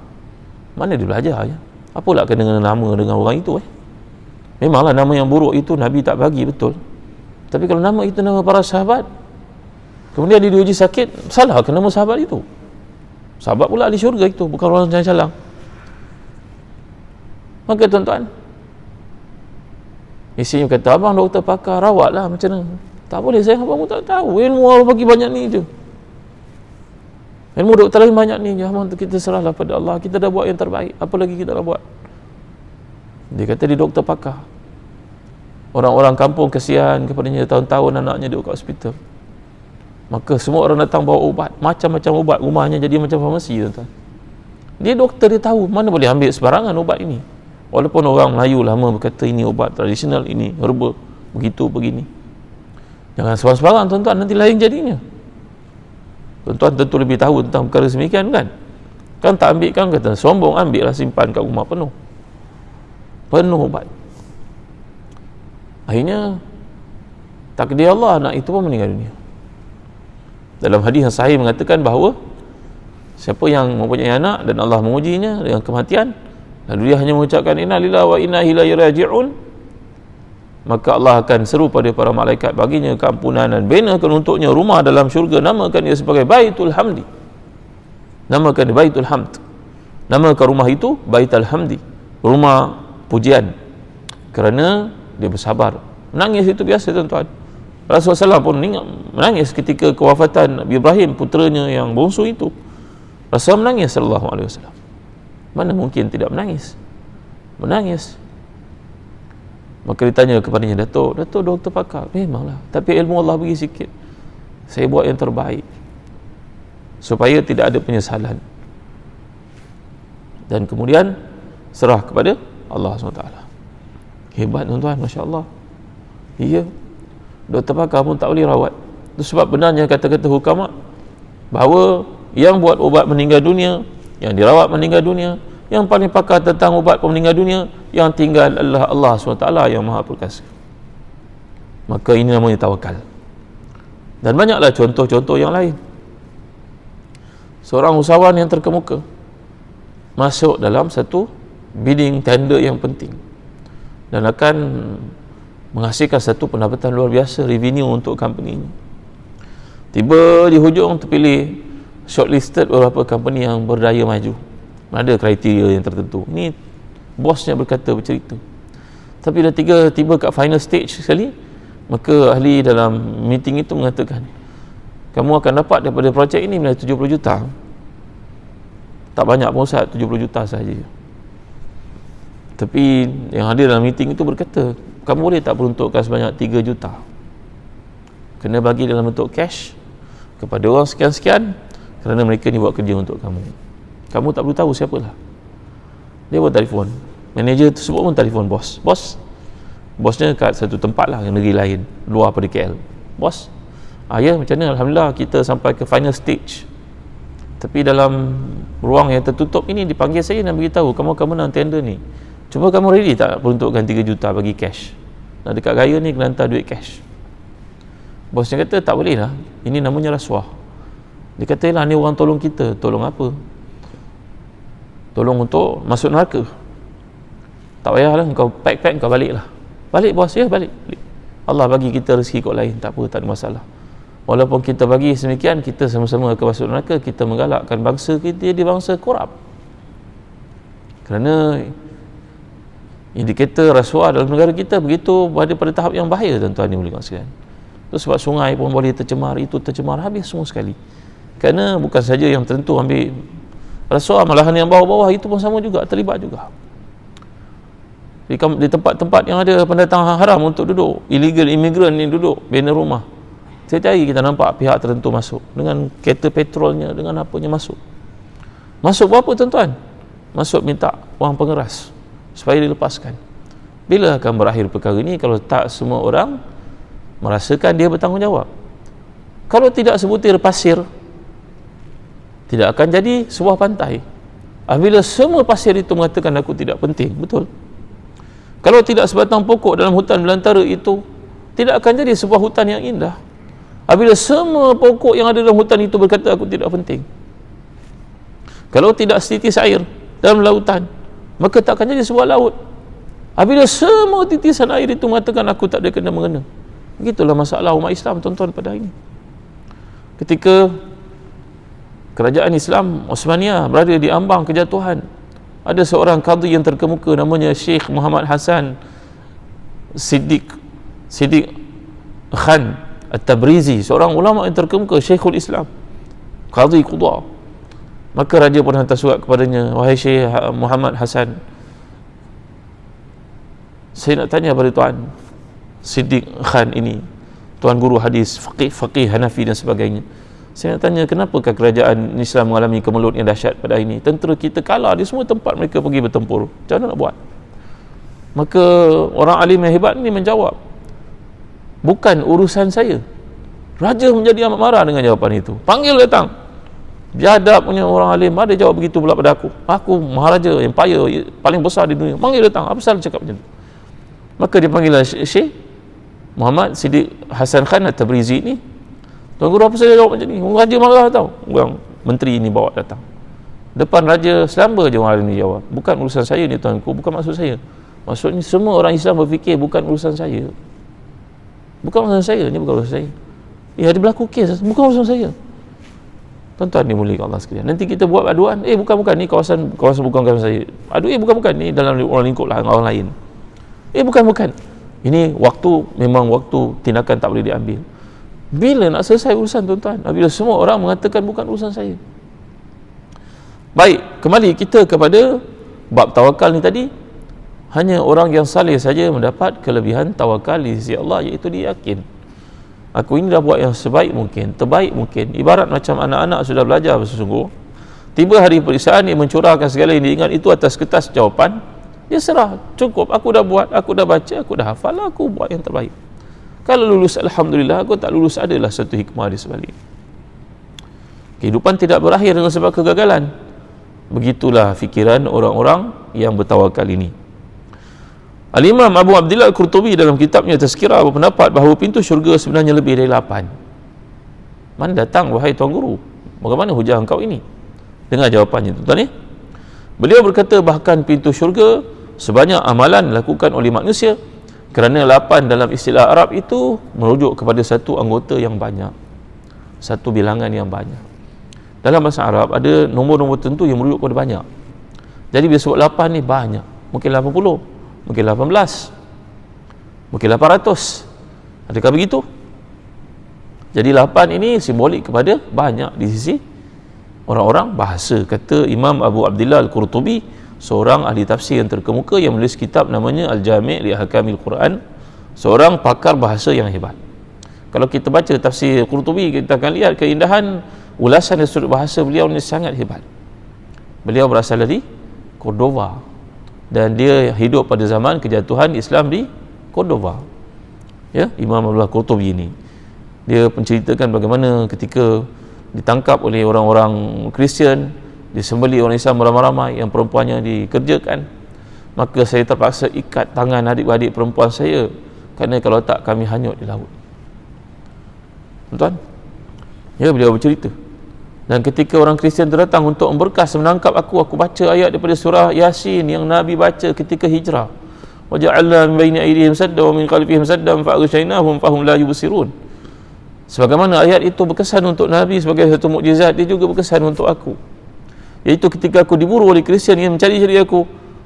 Mana dia belajar ya? Apalah kena dengan nama dengan orang itu Memanglah nama yang buruk itu Nabi tak bagi, betul. Tapi kalau nama itu nama para sahabat, kemudian dia diuji sakit, salah ke nama sahabat itu? Sahabat pula di syurga itu, bukan orang yang salah. Maka tuan-tuan, isinya kata, abang doktor pakar, rawatlah macam mana? Tak boleh, saya abang tak tahu. Ilmu Allah bagi banyak ni je. Ilmu doktor lain banyak ni je. Abang kita serahlah pada Allah. Kita dah buat yang terbaik. Apa lagi kita dah buat? Dia kata dia doktor pakar. Orang-orang kampung kesian kepadanya, tahun-tahun anaknya duduk kat hospital. Maka semua orang datang bawa ubat, macam-macam ubat. Rumahnya jadi macam farmasi, tuan-tuan. Dia doktor, dia tahu mana boleh ambil sebarangan ubat ini. Walaupun orang Melayu lama berkata ini ubat tradisional, ini herba, begitu, begini. Jangan sebarang-sebarang, tuan-tuan, nanti lain jadinya. Tuan-tuan tentu lebih tahu tentang perkara semikian kan? Kan tak ambil kan, kata sombong, ambil lah, simpan kat rumah penuh ubat. Akhirnya takdir Allah anak itu pun meninggal dunia. Dalam hadis yang sahih mengatakan bahawa siapa yang mempunyai anak dan Allah mengujinya dengan kematian, lalu dia hanya mengucapkan inna lillahi wa inna ilaihi raji'un, maka Allah akan seru pada para malaikat baginya keampunan dan binakan untuknya rumah dalam syurga, namakan dia sebagai Baitul Hamdi, namakan dia Baitul Hamd, namakan rumah itu Baitul Hamdi, rumah pujian, kerana dia bersabar. Menangis itu biasa tuan-tuan. Rasulullah SAW pun menangis ketika kewafatan Nabi Ibrahim, puteranya yang bongsu itu. Rasulullah menangis sallallahu alaihi wasallam. Mana mungkin tidak menangis? Menangis. Maka ditanya kepadanya, Datuk doktor pakar. Memanglah, tapi ilmu Allah bagi sikit. Saya buat yang terbaik supaya tidak ada penyesalan. Dan kemudian serah kepada Allah SWT. Hebat tuan-tuan, Masya Allah. Iya, doktor pakar pun tak boleh rawat. Itu sebab benarnya kata-kata hukama bahawa yang buat ubat meninggal dunia, yang dirawat meninggal dunia, yang paling pakar tentang ubat meninggal dunia, yang tinggal adalah Allah SWT yang Maha Perkasa. Maka ini namanya tawakal. Dan banyaklah contoh-contoh yang lain. Seorang usahawan yang terkemuka masuk dalam satu bidding tender yang penting dan akan menghasilkan satu pendapatan luar biasa, revenue untuk company ini. Tiba di hujung terpilih shortlisted beberapa company yang berdaya maju. Ada kriteria yang tertentu. Ini bosnya berkata, bercerita. Tapi dah tiba kat final stage sekali, maka ahli dalam meeting itu mengatakan, kamu akan dapat daripada projek ini nilai 70 juta. Tak banyak pun Ustaz, 70 juta sahaja. Tapi yang hadir dalam meeting itu berkata, kamu boleh tak peruntukkan sebanyak 3 juta, kena bagi dalam bentuk cash kepada orang sekian-sekian, kerana mereka ni buat kerja untuk kamu. Kamu tak perlu tahu siapalah. Dia buat telefon, manager tersebut pun telefon bosnya kat satu tempat lah, negeri lain, luar pada KL. Bos, ya macam mana? Alhamdulillah kita sampai ke final stage, tapi dalam ruang yang tertutup ini dipanggil saya dan beritahu kamu akan menang tender ni. Cuba kamu ready tak peruntukkan 3 juta bagi cash? Nak dekat raya ni kena hantar duit cash. Bosnya kata tak boleh lah, ini namanya rasuah. Dia kata lah, ni orang tolong kita. Tolong apa? Tolong untuk masuk neraka. Tak payahlah, kau pack kau balik lah. Balik bos, ya balik. Allah bagi kita rezeki kot lain, tak apa, tak ada masalah. Walaupun kita bagi semikian, kita sama-sama akan masuk neraka. Kita menggalakkan bangsa kita di bangsa korup. Kerana indikator rasuah dalam negara kita begitu berada pada tahap yang bahaya tuan-tuan ni boleh kongsikan. Itu sebab sungai pun boleh tercemar, itu tercemar, habis semua sekali. Kerana bukan saja yang tertentu ambil rasuah, malahan yang bawah-bawah itu pun sama juga, terlibat juga. Di tempat-tempat yang ada pendatang haram untuk duduk, illegal immigrant ni duduk bina rumah, setiap hari kita nampak pihak tertentu masuk dengan kereta petrolnya, dengan apanya masuk berapa tuan-tuan? Masuk minta wang pengeras supaya dilepaskan. Bila akan berakhir perkara ini kalau tak semua orang merasakan dia bertanggungjawab? Kalau tidak sebutir pasir, tidak akan jadi sebuah pantai. Apabila semua pasir itu mengatakan aku tidak penting, betul? Kalau tidak sebatang pokok dalam hutan belantara itu, tidak akan jadi sebuah hutan yang indah. Apabila semua pokok yang ada dalam hutan itu berkata aku tidak penting. Kalau tidak setitis air dalam lautan, maka tak akan jadi sebuah laut. Apabila semua titisan air itu mengatakan aku tak ada kena-mengena. Begitulah masalah umat Islam tuan-tuan pada hari ini. Ketika kerajaan Islam Osmaniyah berada di ambang kejatuhan, ada seorang qadhi yang terkemuka namanya Syekh Muhammad Hasan Siddiq Khan At-Tabrizi, seorang ulama yang terkemuka, Syekhul Islam, qadhi qudha. Maka raja pun hantar surat kepadanya, wahai Syekh Muhammad Hasan, saya nak tanya pada tuan Siddiq Khan ini, tuan guru hadis, faqih Hanafi dan sebagainya. Saya nak tanya, kenapakah kerajaan Islam mengalami kemelut yang dahsyat pada hari ini? Tentera kita kalah di semua tempat mereka pergi bertempur. Macam mana nak buat? Maka orang alim yang hebat ini menjawab, bukan urusan saya. Raja menjadi amat marah dengan jawapan itu. Panggil datang. Biadab punya orang alim, ada jawab begitu pula pada aku. Aku maharaja, empire paling besar di dunia. Panggil datang. Apa salah cakap macam tu? Maka dia panggil Syekh. Muhammad Siddiq Hasan Khan At-Tabrizi ni, Tuan Guru apa saya jawab macam ni? Raja marah tau. Orang menteri ni bawa datang depan raja, selamba je orang ni jawab, bukan urusan saya ni tuanku, bukan maksud saya. Maksudnya semua orang Islam berfikir bukan urusan saya, bukan urusan saya, ni bukan urusan saya. Ada berlaku kes, bukan urusan saya. Tuan-tuan dimuliakan Allah sekalian. Nanti kita buat aduan, bukan ni kawasan bukan kawasan saya. Aduh, bukan ni dalam orang lingkup lah orang lain. Bukan. Ini waktu, memang waktu tindakan tak boleh diambil. Bila nak selesai urusan tuan-tuan? Bila semua orang mengatakan bukan urusan saya. Baik, kembali kita kepada bab tawakal ni tadi. Hanya orang yang saleh saja mendapat kelebihan tawakal di sisi Allah, iaitu dia yakin, aku ini dah buat yang sebaik mungkin, terbaik mungkin. Ibarat macam anak-anak sudah belajar bersungguh, tiba hari peperiksaan, dia mencurahkan segala yang dia ingat itu atas kertas jawapan, dia serah, cukup, aku dah buat, aku dah baca, aku dah hafal, aku buat yang terbaik. Kalau lulus, Alhamdulillah. Aku tak lulus, adalah satu hikmah di sebalik. Kehidupan tidak berakhir dengan sebab kegagalan. Begitulah fikiran orang-orang yang bertawakal ini. Al-Imam Abu Abdillah Al-Qurtubi dalam kitabnya Tazkirah berpendapat bahawa pintu syurga sebenarnya lebih dari 8. Mana datang wahai Tuan Guru? Bagaimana hujah engkau ini? Dengar jawapannya tuan-tuan. Beliau berkata bahkan pintu syurga sebanyak amalan dilakukan oleh manusia, kerana 8 dalam istilah Arab itu merujuk kepada satu anggota yang banyak, satu bilangan yang banyak. Dalam bahasa Arab ada nombor-nombor tertentu yang merujuk kepada banyak. Jadi bila sebut 8 ni banyak, mungkin 80, mungkin 18, mungkin 800. Adakah begitu? Jadi 8 ini simbolik kepada banyak di sisi orang-orang bahasa. Kata Imam Abu Abdillah Al-Qurtubi, seorang ahli tafsir yang terkemuka yang menulis kitab namanya Al-Jami' li Ahkamil Quran, seorang pakar bahasa yang hebat. Kalau kita baca tafsir Qurtubi, kita akan lihat keindahan ulasan dari sudut bahasa beliau ni sangat hebat. Beliau berasal dari Cordova dan dia hidup pada zaman kejatuhan Islam di Cordova. Imam Abdullah Qurtubi ini, dia menceritakan bagaimana ketika ditangkap oleh orang-orang Kristian, disembelih orang Islam ramai-ramai, yang perempuannya dikerjakan, maka saya terpaksa ikat tangan adik-adik perempuan saya, kerana kalau tak kami hanyut di laut. Tuan-tuan, beliau bercerita. Dan ketika orang Kristian datang untuk memberkas menangkap aku baca ayat daripada surah Yasin yang Nabi baca ketika hijrah. Wa ja'alna min baini aydihim saddan wa min khalfihim saddan fa aghshaynahum fahum la yubsirun. Sebagaimana ayat itu berkesan untuk Nabi sebagai satu mukjizat, dia juga berkesan untuk aku. Iaitu ketika aku diburu oleh Kristian yang mencari-cari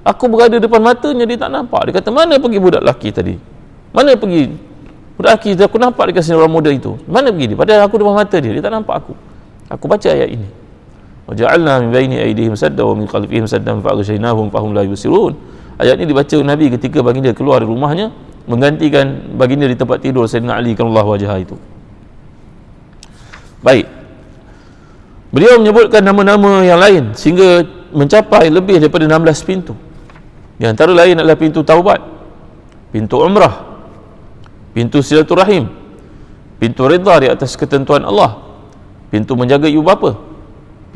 aku berada depan matanya, dia tak nampak. Dia kata, mana pergi budak lelaki tadi? Mana pergi budak lelaki? Aku nampak dekat sini orang muda itu. Mana pergi dia? Padahal aku depan mata dia tak nampak aku. Aku baca ayat ini. Wa ja'alna min baini aydihim saddan wa min khalfihim saddan fa aghshaynahum fahum la yubsirun. Ayat ini dibaca Nabi ketika baginda keluar dari rumahnya menggantikan baginda di tempat tidur Sayyidina Ali karramallahu wajhah itu. Baik. Beliau menyebutkan nama-nama yang lain sehingga mencapai lebih daripada 16 pintu. Di antara lain adalah pintu taubat, pintu umrah, pintu silaturahim, pintu redha di atas ketentuan Allah, pintu menjaga ibu bapa,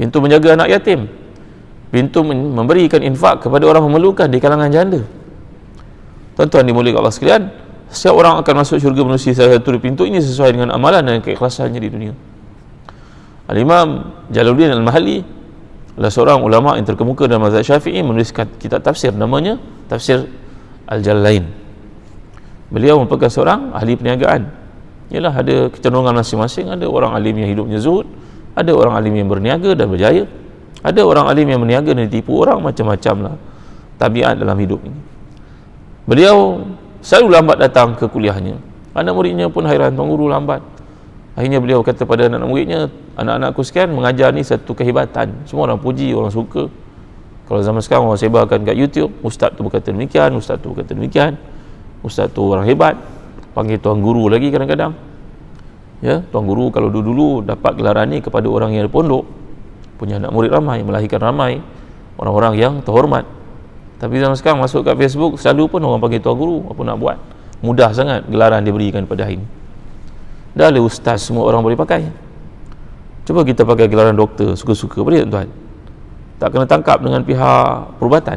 pintu menjaga anak yatim, pintu memberikan infak kepada orang memerlukan di kalangan janda. Tuan-tuan dimuliakan Allah sekalian, setiap orang akan masuk syurga melalui salah satu pintu ini sesuai dengan amalan dan keikhlasannya di dunia. Al-Imam Jalaluddin Al-Mahalli adalah seorang ulama yang terkemuka dalam mazhab Syafi'i, menulis kitab tafsir namanya Tafsir Al-Jalalain. Beliau merupakan seorang ahli perniagaan. Ialah ada kecenderungan masing-masing. Ada orang alim yang hidupnya zuhud, ada orang alim yang berniaga dan berjaya, ada orang alim yang berniaga dan ditipu orang, macam-macam lah tabiat dalam hidup ini. Beliau selalu lambat datang ke kuliahnya. Anak muridnya pun hairan, Tuan Guru lambat. Akhirnya beliau kata pada anak muridnya, anak-anakku sekian, mengajar ni satu kehebatan. Semua orang puji, orang suka. Kalau zaman sekarang orang sebarkan kat YouTube, ustaz tu berkata demikian, ustaz tu berkata demikian, ustaz tu orang hebat, panggil Tuan Guru lagi kadang-kadang. Tuan Guru kalau dulu-dulu dapat gelaran ni kepada orang yang ada pondok, punya anak murid ramai, melahirkan ramai orang-orang yang terhormat. Tapi zaman sekarang masuk kat Facebook, selalu pun orang panggil Tuan Guru. Apa nak buat? Mudah sangat gelaran diberikan pada hari ini. Dah ada ustaz, semua orang boleh pakai. Cuba kita pakai gelaran doktor suka-suka, boleh tak tuan? Tak kena tangkap dengan pihak perubatan.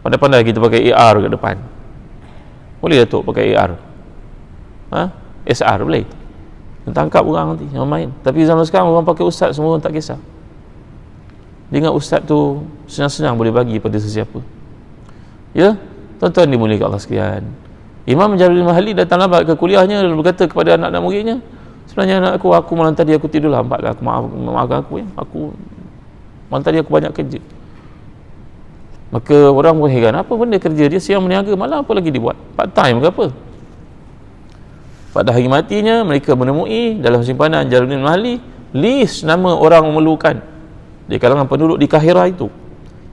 Pandai-pandai kita pakai AR kat depan. Boleh Datuk pakai AR? SR boleh, tangkap orang nanti yang main. Tapi zaman sekarang orang pakai ustaz, semua orang tak kisah. Dia ingat ustaz tu senang-senang boleh bagi pada sesiapa. Ya, tuan-tuan dimuliakan Allah sekalian, Imam Jalaluddin Mahalli datang lambat ke kuliahnya dan berkata kepada anak-anak muridnya, sebenarnya anak aku malam tadi aku tidur lambat lah, maafkan aku ya, aku malam tadi aku banyak kerja. Maka orang pun heran, apa benda kerja dia siang meniaga, malam apa lagi dibuat, part time ke apa? Pada hari matinya mereka menemui dalam simpanan Jalaluddin Mahalli list nama orang memerlukan di kalangan penduduk di Kahira itu,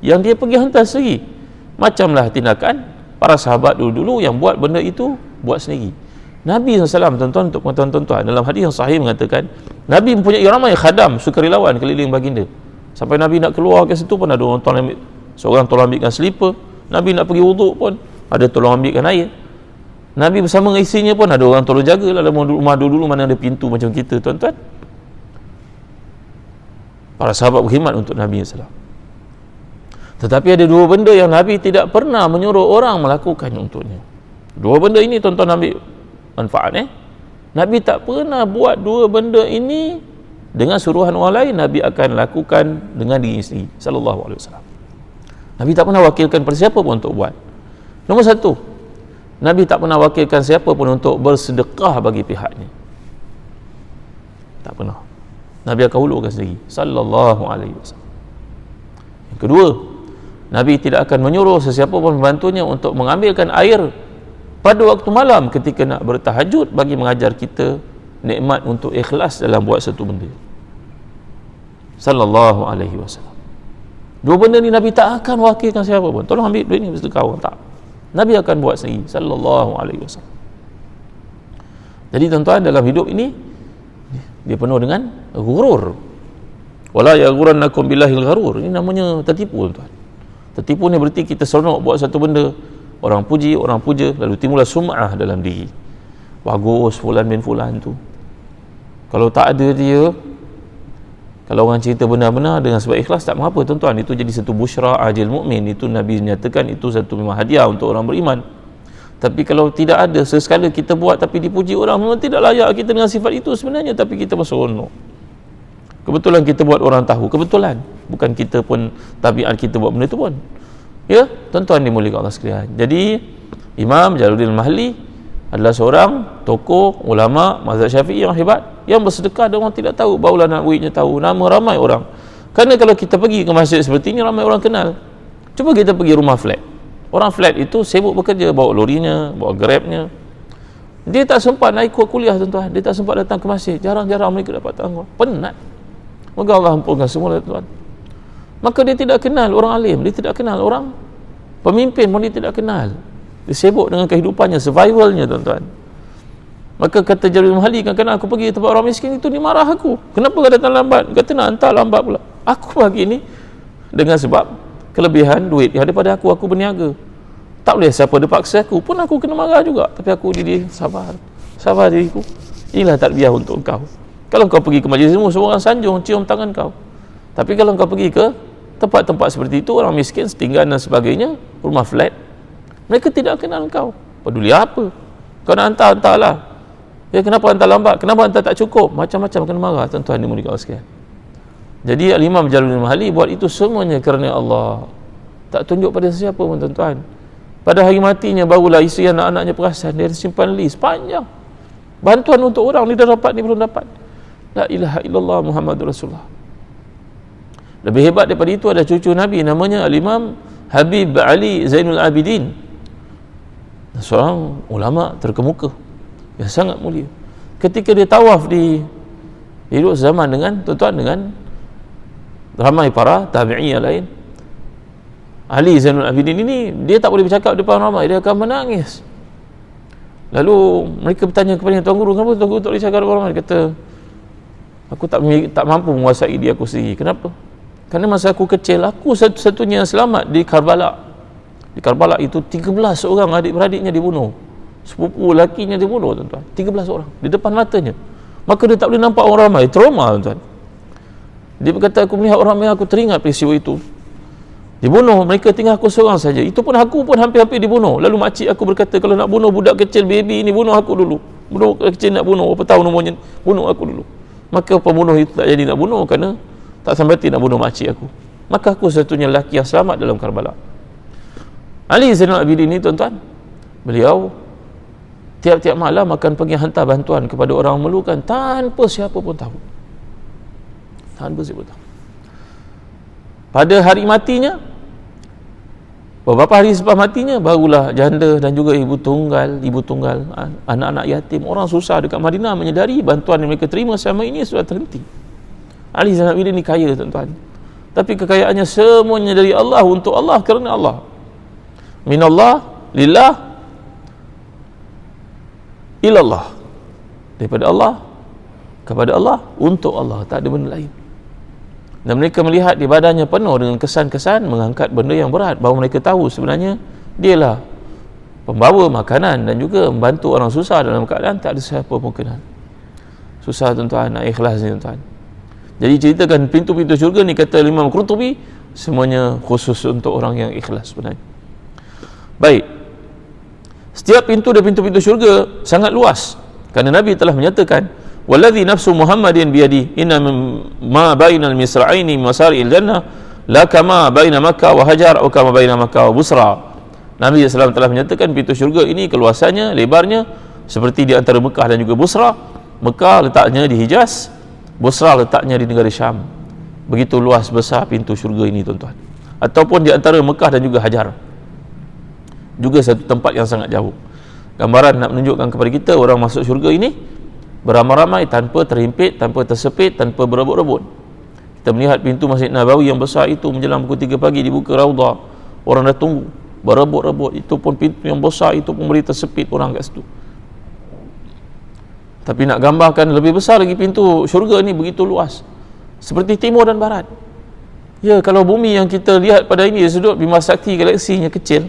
yang dia pergi hantar sendiri. Macamlah tindakan para sahabat dulu-dulu yang buat benda itu buat sendiri. Nabi SAW, tuan-tuan, untuk pengetahuan tuan-tuan, dalam hadis yang sahih mengatakan Nabi mempunyai ramai khadam, sukarelawan keliling baginda. Sampai Nabi nak keluar ke situ pun ada orang tolong ambil, seorang tolong ambilkan selipar. Nabi nak pergi wuduk pun ada tolong ambilkan air. Nabi bersama dengan isinya pun ada orang tolong jaga lah. Dalam rumah dulu mana ada pintu macam kita, tuan-tuan. Para sahabat berkhidmat untuk Nabi SAW. Tetapi ada dua benda yang Nabi tidak pernah menyuruh orang melakukan untuknya. Dua benda ini tuan-tuan ambil manfaat. Nabi tak pernah buat dua benda ini dengan suruhan orang lain. Nabi akan lakukan dengan diri sendiri, sallallahu alaihi wasallam. Nabi tak pernah wakilkan pada siapa pun untuk buat. Nombor satu, Nabi tak pernah wakilkan siapa pun untuk bersedekah bagi pihaknya. Tak pernah. Nabi akan hulurkan sendiri, sallallahu alaihi wasallam. Yang kedua, Nabi tidak akan menyuruh sesiapa pun membantunya untuk mengambilkan air pada waktu malam ketika nak bertahajud, bagi mengajar kita nikmat untuk ikhlas dalam buat satu benda, sallallahu alaihi wasallam. Dua benda ni Nabi tak akan wakilkan siapa pun, tolong ambil duit ni bersedekah orang, tak. Nabi akan buat sendiri, sallallahu alaihi wasallam. Jadi tuan-tuan, dalam hidup ini dia penuh dengan ghurur. Wala yaghurrannakum billahil gharur. Ini namanya tertipu, tuan-tuan. Tertipu ni berarti kita seronok buat satu benda, orang puji, orang puja, lalu timbullah sum'ah dalam diri. Bagus fulan bin fulan tu. Kalau tak ada dia, kalau orang cerita benar-benar dengan sebab ikhlas, tak mengapa, tuan-tuan. Itu jadi satu busyra ajil mukmin. Itu Nabi nyatakan itu satu memang hadiah untuk orang beriman. Tapi kalau tidak ada, sesekala kita buat tapi dipuji orang, memang tidak layak kita dengan sifat itu sebenarnya, tapi kita berseronok. Kebetulan kita buat orang tahu, kebetulan, bukan kita pun tabiat kita buat benda itu pun. Ya, tuan-tuan dimuliakan Allah sekalian. Jadi Imam Jalaluddin Mahalli adalah seorang tokoh ulama mazhab Syafi'i yang hebat, yang bersedekah dan orang tidak tahu, barulah anak muridnya tahu, nama ramai orang. Kerana kalau kita pergi ke masjid seperti ini, ramai orang kenal. Cuba kita pergi rumah flat. Orang flat itu sibuk bekerja, bawa lorinya, bawa grabnya. Dia tak sempat naik kuliah, tuan-tuan. Dia tak sempat datang ke masjid. Jarang-jarang mereka dapat tanggung. Penat. Moga Allah ampunkan semua, tuan-tuan. Maka dia tidak kenal orang alim, dia tidak kenal orang pemimpin pun dia tidak kenal. Dia sibuk dengan kehidupannya, survivalnya, tuan-tuan. Maka kata Jalaluddin Mahalli, kadang-kadang aku pergi tempat orang miskin itu, dia marah aku. Kenapa kau datang lambat? Kata nak hantar lambat pula. Aku pagi ni dengan sebab kelebihan duit yang ada pada aku berniaga. Tak boleh siapa dia paksa aku, pun aku kena marah juga. Tapi aku diri sabar diriku. Inilah tarbiyah untuk engkau. Kalau kau pergi ke majlis ilmu, semua orang sanjung, cium tangan kau. Tapi kalau kau pergi ke tempat-tempat seperti itu, orang miskin, setinggan dan sebagainya, rumah flat, mereka tidak kenal kau. Peduli apa? Kau nak hantar-hantarlah. Ya, kenapa hantar lambat? Kenapa hantar tak cukup? Macam-macam kena marah, tuan-tuan dimuliakan Allah sekalian. Jadi Al-Imam Jalaluddin Mahalli buat itu semuanya kerana Allah. Tak tunjuk pada siapa pun, tuan-tuan. Pada hari matinya barulah isteri anak-anaknya perasan, dia simpan list panjang. Bantuan untuk orang, ni dah dapat, ni belum dapat. La ilaha illallah Muhammadur Rasulullah. Lebih hebat daripada itu ada cucu Nabi, namanya Al-Imam Habib Ali Zainul Abidin, seorang ulama terkemuka yang sangat mulia. Ketika dia tawaf di hidup zaman dengan, tuan-tuan, dengan ramai para tabi'i yang lain, Ali Zainul Abidin ini, dia tak boleh bercakap depan ramai, dia akan menangis. Lalu mereka bertanya kepada Tuan Guru, kenapa Tuan Guru tak boleh cakap depan ramai? Dia kata, aku tak mampu menguasai diri aku sendiri. Kenapa? Kerana masa aku kecil, aku satu-satunya yang selamat di Karbala. Di Karbala itu 13 orang adik-beradiknya dibunuh, sepupu lakinya dibunuh, tuan-tuan. 13 orang di depan matanya. Maka dia tak boleh nampak orang ramai, trauma, tuan-tuan. Dia berkata, aku melihat orang ramai, aku teringat peristiwa itu. Dibunuh, mereka tinggal aku seorang saja. Itu pun aku pun hampir-hampir dibunuh. Lalu makcik aku berkata, kalau nak bunuh budak kecil, baby ini, bunuh aku dulu. Budak kecil nak bunuh, berapa tahun umurnya, bunuh aku dulu. Maka pembunuh itu tak jadi nak bunuh kerana tak sampai nak bunuh makcik aku. Maka aku satunya lelaki yang selamat dalam Karbala. Ali Zainal Abidin ini tuan-tuan, beliau tiap-tiap malam akan pergi hantar bantuan kepada orang memerlukan tanpa siapa pun tahu. Tanpa siapa tahu. Pada hari matinya, beberapa hari selepas matinya, barulah janda dan juga ibu tunggal, anak-anak yatim, orang susah dekat Madinah menyedari bantuan yang mereka terima selama ini sudah terhenti. Ali Zainal Abidin ni kaya tuan-tuan, tapi kekayaannya semuanya dari Allah, untuk Allah, kerana Allah. Minallah, lillah, ilallah. Daripada Allah, kepada Allah, untuk Allah, tak ada benda lain. Dan mereka melihat di badannya penuh dengan kesan-kesan mengangkat benda yang berat, bahawa mereka tahu sebenarnya dialah pembawa makanan dan juga membantu orang susah dalam keadaan tak ada siapa pun kenal. Susah tuan-tuan, nak ikhlas ni tuan-tuan. Jadi ceritakan pintu-pintu syurga ni, kata Imam Qurtubi, semuanya khusus untuk orang yang ikhlas sebenarnya. Baik, setiap pintu dan pintu-pintu syurga sangat luas, kerana Nabi telah menyatakan, wallazi nafsu Muhammadin biyadi inna ma bainal misra'aini masari'il jannah la kama baina Makkah wa Hajar atau kama baina Makkah wa Busra. Nabi SAW telah menyatakan pintu syurga ini keluasannya, lebarnya seperti di antara Mekah dan juga Busra. Mekah letaknya di Hijaz, Busra letaknya di negara Syam. Begitu luas besar pintu syurga ini tuan-tuan. Ataupun di antara Mekah dan juga Hajar, juga satu tempat yang sangat jauh. Gambaran nak menunjukkan kepada kita orang masuk syurga ini beramai-ramai, tanpa terhimpit, tanpa tersepit, tanpa berebut-rebut. Kita melihat pintu Masjid Nabawi yang besar itu menjelang pukul 3 pagi dibuka Raudah, orang dah tunggu berebut-rebut. Itu pun pintu yang besar itu pun boleh tersepit orang kat situ. Tapi nak gambarkan lebih besar lagi, pintu syurga ni begitu luas, seperti timur dan barat. Ya, kalau bumi yang kita lihat pada ini dari sudut Bima Sakti galaksinya kecil,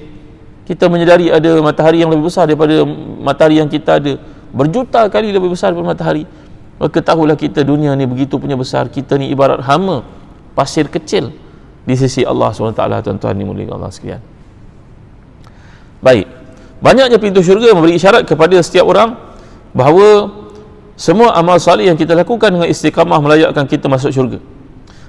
kita menyedari ada matahari yang lebih besar daripada matahari yang kita ada, berjuta kali lebih besar daripada matahari. Maka tahulah kita, dunia ni begitu punya besar, kita ni ibarat hama pasir kecil di sisi Allah SWT. Tuan-tuan ni mulia Allah sekalian. Baik, banyaknya pintu syurga memberi isyarat kepada setiap orang bahawa semua amal salih yang kita lakukan dengan istiqamah melayakkan kita masuk syurga.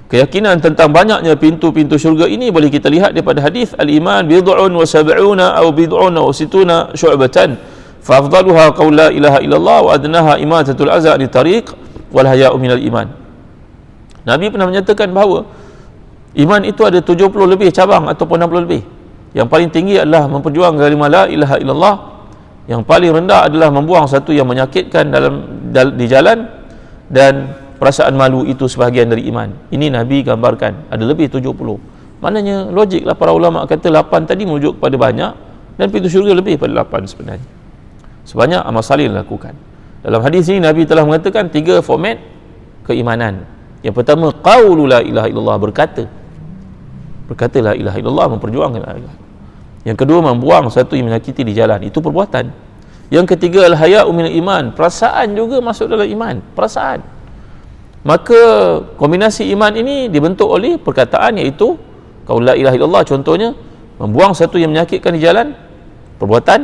Keyakinan tentang banyaknya pintu-pintu syurga ini boleh kita lihat daripada hadis al-iman bid'un wa sab'una aw bid'un wa situna syu'batan fa afdaluha qaul la ilaha illallah wa adnaha imatatul adza di tariq wal haya'u minal iman. Nabi pernah menyatakan bahawa iman itu ada 70 lebih cabang ataupun 60 lebih. Yang paling tinggi adalah memperjuangkan kalimah la ilaha illallah. Yang paling rendah adalah membuang satu yang menyakitkan di jalan, dan perasaan malu itu sebahagian dari iman. Ini Nabi gambarkan ada lebih 70. Maknanya logiklah para ulama kata 8 tadi merujuk kepada banyak, dan pintu syurga lebih pada 8 sebenarnya. Sebanyak amal salih dilakukan. Dalam hadis ini Nabi telah mengatakan 3 format keimanan. Yang pertama, qaulu la ilaha illallah, berkata la ilaha illallah, memperjuangkan la ilaha. Yang kedua, membuang satu yang menyakiti di jalan, itu perbuatan. Yang ketiga, al-haya'u minal iman, perasaan juga masuk dalam iman, perasaan. Maka kombinasi iman ini dibentuk oleh perkataan, iaitu qaul la ilaha illallah contohnya, membuang satu yang menyakitkan di jalan, perbuatan,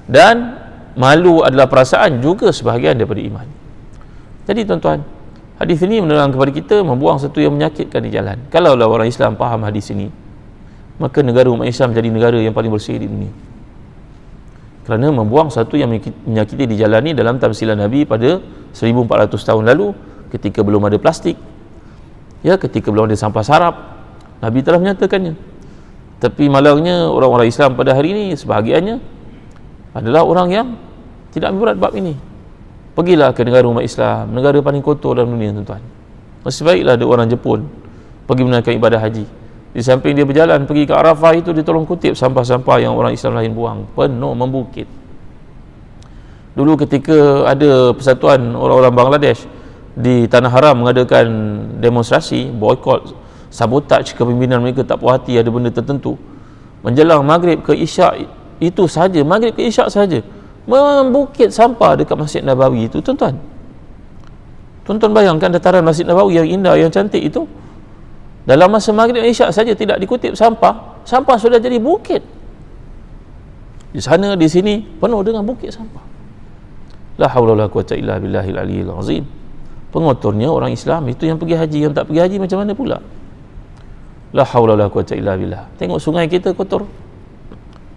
dan malu adalah perasaan, juga sebahagian daripada iman. Jadi tuan-tuan, hadis ini menerang kepada kita membuang satu yang menyakitkan di jalan. Kalaulah orang Islam faham hadis ini, maka negara umat Islam menjadi negara yang paling bersih di dunia. Kerana membuang satu yang menyakiti di jalan ini dalam tamsilan Nabi pada 1400 tahun lalu, ketika belum ada plastik, ya, ketika belum ada sampah sarap, Nabi telah menyatakannya. Tapi malangnya orang-orang Islam pada hari ini sebahagiannya adalah orang yang tidak ambil berat bab ini. Pergilah ke negara umat Islam, negara paling kotor dalam dunia tuan-tuan. Masih baiklah ada orang Jepun pergi menunaikan ibadah haji, di samping dia berjalan pergi ke Arafah itu, dia tolong kutip sampah-sampah yang orang Islam lain buang, penuh membukit. Dulu ketika ada persatuan orang-orang Bangladesh di Tanah Haram mengadakan demonstrasi, boykot, sabotaj kepimpinan mereka, tak puas hati ada benda tertentu, menjelang maghrib ke isyak itu saja, maghrib ke isyak saja, membukit sampah dekat Masjid Nabawi itu tuan-tuan. Tuan-tuan bayangkan dataran Masjid Nabawi yang indah, yang cantik itu, dalam masa maghrib isyak saja tidak dikutip sampah, sampah sudah jadi bukit. Di sana, di sini penuh dengan bukit sampah. La haula wala quwwata illa billahil aliyyil azim. Pengotornya orang Islam itu yang pergi haji, yang tak pergi haji macam mana pula? La haula wala quwwata illa billah. Tengok sungai kita kotor.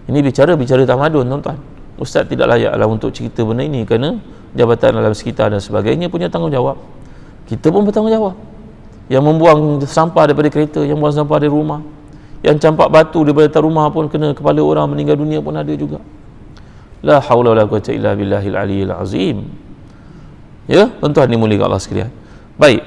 Ini bicara tamadun, tuan-tuan. Ustaz tidak layaklah untuk cerita benda ini kerana jabatan alam sekitar dan sebagainya punya tanggungjawab. Kita pun bertanggungjawab. Yang membuang sampah daripada kereta, yang buang sampah dari rumah, yang campak batu daripada atas rumah pun kena kepala orang meninggal dunia pun ada juga. La haula wala quwwata illa billahil aliyyil azim. Ya, tuan-tuan dimuliakan Allah sekalian. Baik.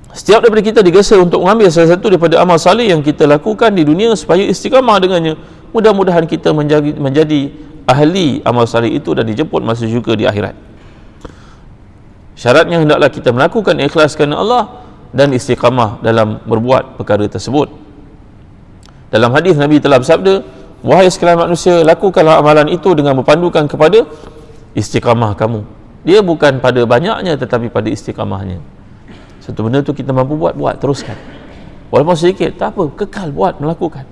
Setiap daripada kita digesa untuk mengambil salah satu daripada amal salih yang kita lakukan di dunia supaya istiqamah dengannya. Mudah-mudahan kita menjadi ahli amal salih itu dan dijemput masuk syurga di akhirat. Syaratnya hendaklah kita melakukan ikhlas kerana Allah dan istiqamah dalam berbuat perkara tersebut. Dalam hadis Nabi telah bersabda, wahai sekalian manusia, lakukanlah amalan itu dengan berpandukan kepada istiqamah kamu. Dia bukan pada banyaknya tetapi pada istiqamahnya. Satu benda tu kita mampu buat teruskan. Walaupun sedikit, tak apa, kekal buat, melakukan.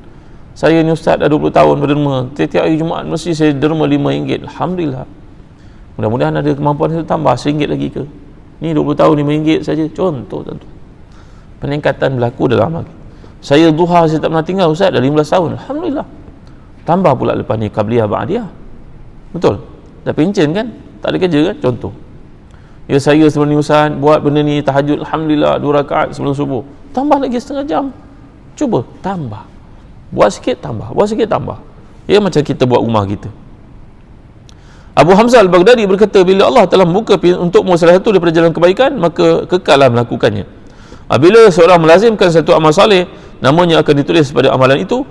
Saya ni ustaz dah 20 tahun berderma, setiap hari Jumaat mesti saya derma RM5. Alhamdulillah. Mudah-mudahan ada kemampuan itu tambah RM1 lagi ke. Ni 20 tahun RM5 saja. Contoh tuan-tuan. Peningkatan berlaku dalam amal. Saya duha saya tak pernah tinggal ustaz dah 15 tahun. Alhamdulillah. Tambah pula lepas ni qabliyah ba'diyah. Betul. Dah pencen kan? Tak ada kerja kan? Contoh. Ya saya sebelum ni ustaz buat benda ni tahajud alhamdulillah 2 rakaat sebelum subuh. Tambah lagi setengah jam. Cuba tambah. Buat sikit tambah, buat sikit tambah. Ya macam kita buat rumah kita. Abu Hamzah Al-Baghdadi berkata, bila Allah telah membuka untukmu salah satu daripada jalan kebaikan, maka kekallah melakukannya. Apabila seorang melazimkan satu amal saleh, namanya akan ditulis pada amalan itu.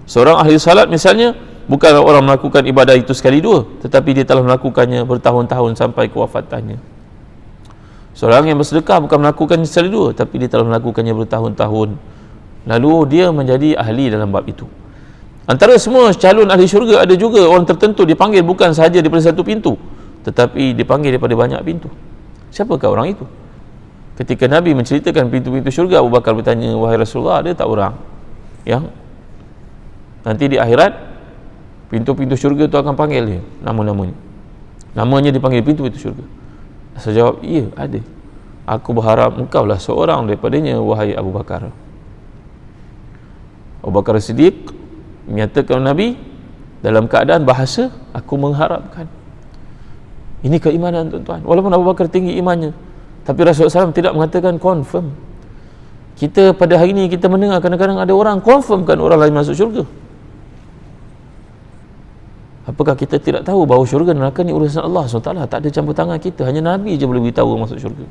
Seorang ahli salat misalnya, bukanlah orang melakukan ibadah itu sekali dua, tetapi dia telah melakukannya bertahun-tahun sampai kewafatannya. Seorang yang bersedekah bukan melakukannya sekali dua, tapi dia telah melakukannya bertahun-tahun. Lalu dia menjadi ahli dalam bab itu. Antara semua calon ahli syurga ada juga orang tertentu dipanggil bukan sahaja daripada satu pintu, tetapi dipanggil daripada banyak pintu. Siapakah orang itu? Ketika Nabi menceritakan pintu-pintu syurga, Abu Bakar bertanya, wahai Rasulullah, ada tak orang yang nanti di akhirat pintu-pintu syurga itu akan panggil dia, nama-namanya. Namanya dipanggil pintu-pintu syurga. Saya jawab, iya ada. Aku berharap engkau lah seorang daripadanya, wahai Abu Bakar. Abu Bakar Siddiq menyatakan Nabi dalam keadaan bahasa, aku mengharapkan. Ini keimanan tuan-tuan. Walaupun Abu Bakar tinggi imannya, tapi Rasulullah SAW tidak mengatakan confirm. Kita pada hari ini kita mendengar kadang-kadang ada orang confirmkan orang lain masuk syurga. Apakah kita tidak tahu bahawa syurga dan neraka ni urusan Allah SWT? Tak ada campur tangan kita. Hanya Nabi je boleh beritahu masuk syurga.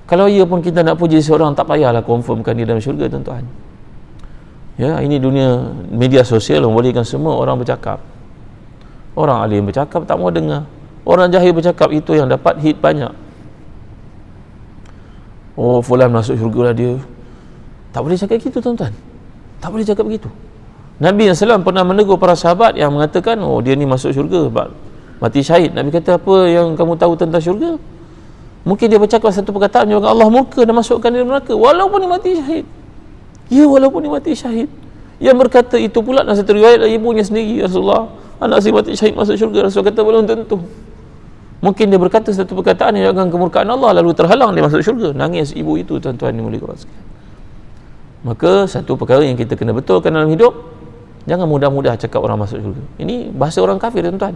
Kalau ia pun kita nak puji seorang, tak payahlah confirmkan dia dalam syurga tuan-tuan. Ya, ini dunia media sosial membolehkan semua orang bercakap. Orang alim bercakap tak mau dengar. Orang jahil bercakap itu yang dapat hit banyak. Oh, fulan masuk syurga lah dia. Tak boleh cakap gitu tuan-tuan. Tak boleh cakap begitu. Nabi SAW pernah menegur para sahabat yang mengatakan, oh dia ni masuk syurga, mati syahid. Nabi kata, apa yang kamu tahu tentang syurga? Mungkin dia bercakap satu perkataan yang Allah murka dan masukkan dia neraka, walaupun dia mati syahid. Ya, walaupun dia mati syahid. Yang berkata itu pula dalam satu riwayat ibunya sendiri, Rasulullah, anak saya mati syahid masuk syurga. Rasul kata belum tentu. Mungkin dia berkata satu perkataan yang akan kemurkaan Allah, lalu terhalang dia masuk syurga. Nangis ibu itu tuan-tuan dimuliakan Allah sekalian. Maka satu perkara yang kita kena betulkan dalam hidup, jangan mudah-mudah cakap orang masuk syurga. Ini bahasa orang kafir tuan-tuan.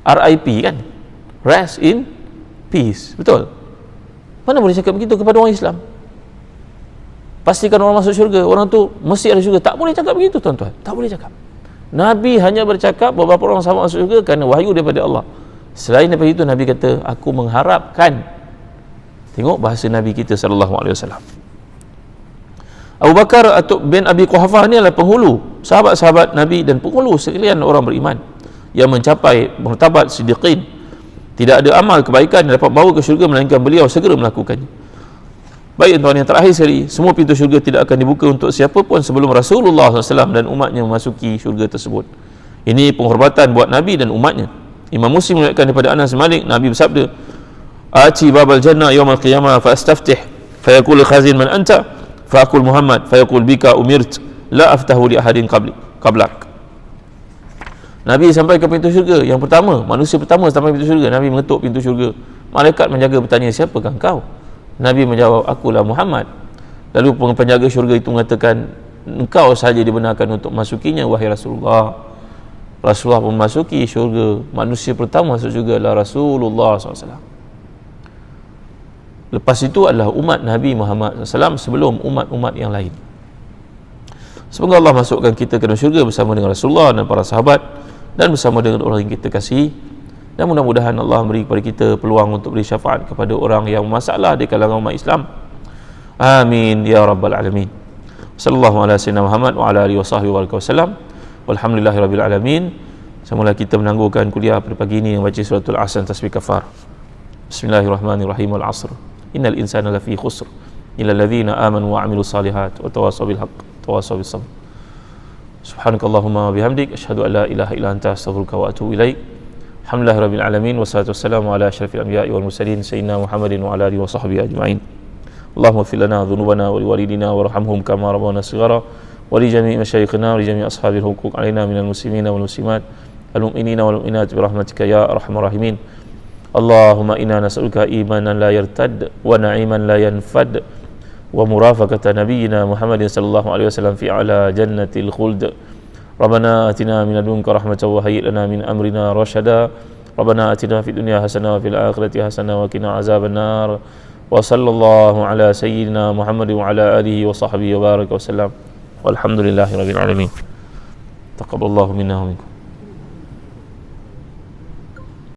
RIP kan, rest in peace. Betul? Mana boleh cakap begitu kepada orang Islam? Pastikan orang masuk syurga, orang tu mesti ada syurga. Tak boleh cakap begitu tuan-tuan. Tak boleh cakap. Nabi hanya bercakap beberapa orang sahabat masuk syurga kerana wahyu daripada Allah. Selain daripada itu, Nabi kata, aku mengharapkan. Tengok bahasa Nabi kita SAW. Abu Bakar bin Abi Quhafah ni adalah penghulu sahabat-sahabat Nabi dan penghulu sekalian orang beriman yang mencapai martabat siddiqin. Tidak ada amal kebaikan yang dapat bawa ke syurga melainkan beliau segera melakukannya. Baik tuan-tuan, yang terakhir sekali, semua pintu syurga tidak akan dibuka untuk siapa pun sebelum Rasulullah SAW dan umatnya memasuki syurga tersebut. Ini penghormatan buat Nabi dan umatnya. Imam Muslim meriwayatkan daripada Anas bin Malik, Nabi bersabda, "Ati babal jannah yawmal qiyamah fa astaftih fa yaqul khazin man anta fa aqul Muhammad fa yaqul bika umirt la aftahu li ahadin qablak." Nabi sampai ke pintu syurga yang pertama, manusia pertama sampai pintu syurga, Nabi mengetuk pintu syurga. Malaikat menjaga bertanya, siapakah engkau? Nabi menjawab, akulah Muhammad. Lalu penjaga syurga itu mengatakan, engkau saja dibenarkan untuk masukinya wahai Rasulullah. Rasulullah pun masuki syurga. Manusia pertama masuk syurga adalah Rasulullah SAW. Lepas itu adalah umat Nabi Muhammad SAW sebelum umat-umat yang lain. Semoga Allah masukkan kita ke dalam syurga bersama dengan Rasulullah dan para sahabat, dan bersama dengan orang yang kita kasihi, dan mudah-mudahan Allah beri kepada kita peluang untuk beri syafaat kepada orang yang bermasalah di kalangan umat Islam. Amin ya rabbal alamin. Sallallahu ala sayyidina Muhammad wa ala alihi wa sahbihi wasallam. Walhamdulillahi rabbil alamin. Semula kita menangguhkan kuliah pada pagi ini yang baca suratul Asr tasbih kafar. Bismillahirrahmanirrahim. Wal 'asr. Innal insana lafi khusr illa alladhina amanu wa 'amilus salihat wa tawassaw bil haqq wa tawassaw bis sabr. Subhanakallahumma wa bihamdik asyhadu an la ilaha illa anta astaghfiruka wa atubu ilaik. Alhamdulillahirabbil alamin wassalatu wassalamu ala asyrafil anbiya'i wal mursalin sayyidina Muhammadin wa ala alihi wa sahbihi ajma'in. Allahumma ighfir lana dhunubana wa liwalidina warhamhum kama rabbana shighara wa li jami'i masyayikhina wa li jami'i ashabil huquq alaina minal muslimina wal muslimat wal mu'minina wal mu'minat bi rahmatika ya arhamar rahimin. Allahumma inna nas'aluka imanan la yartad wa na'iman la yanfad wa murafaqata nabiyyina Muhammadin sallallahu alaihi wasallam fi ala jannatil khuld. Rabbana atina min ladunka rahmatan wa hayyi' lana min amrina rashada. Rabbana atina fid dunya hasanah wa fil akhirati hasanah wa qina azabannar. Wa sallallahu ala sayyidina Muhammadin wa ala alihi wa sahbihi wa baraka wa sallam. Walhamdulillahirabbil alamin. Taqabbalallahu minna wa minkum.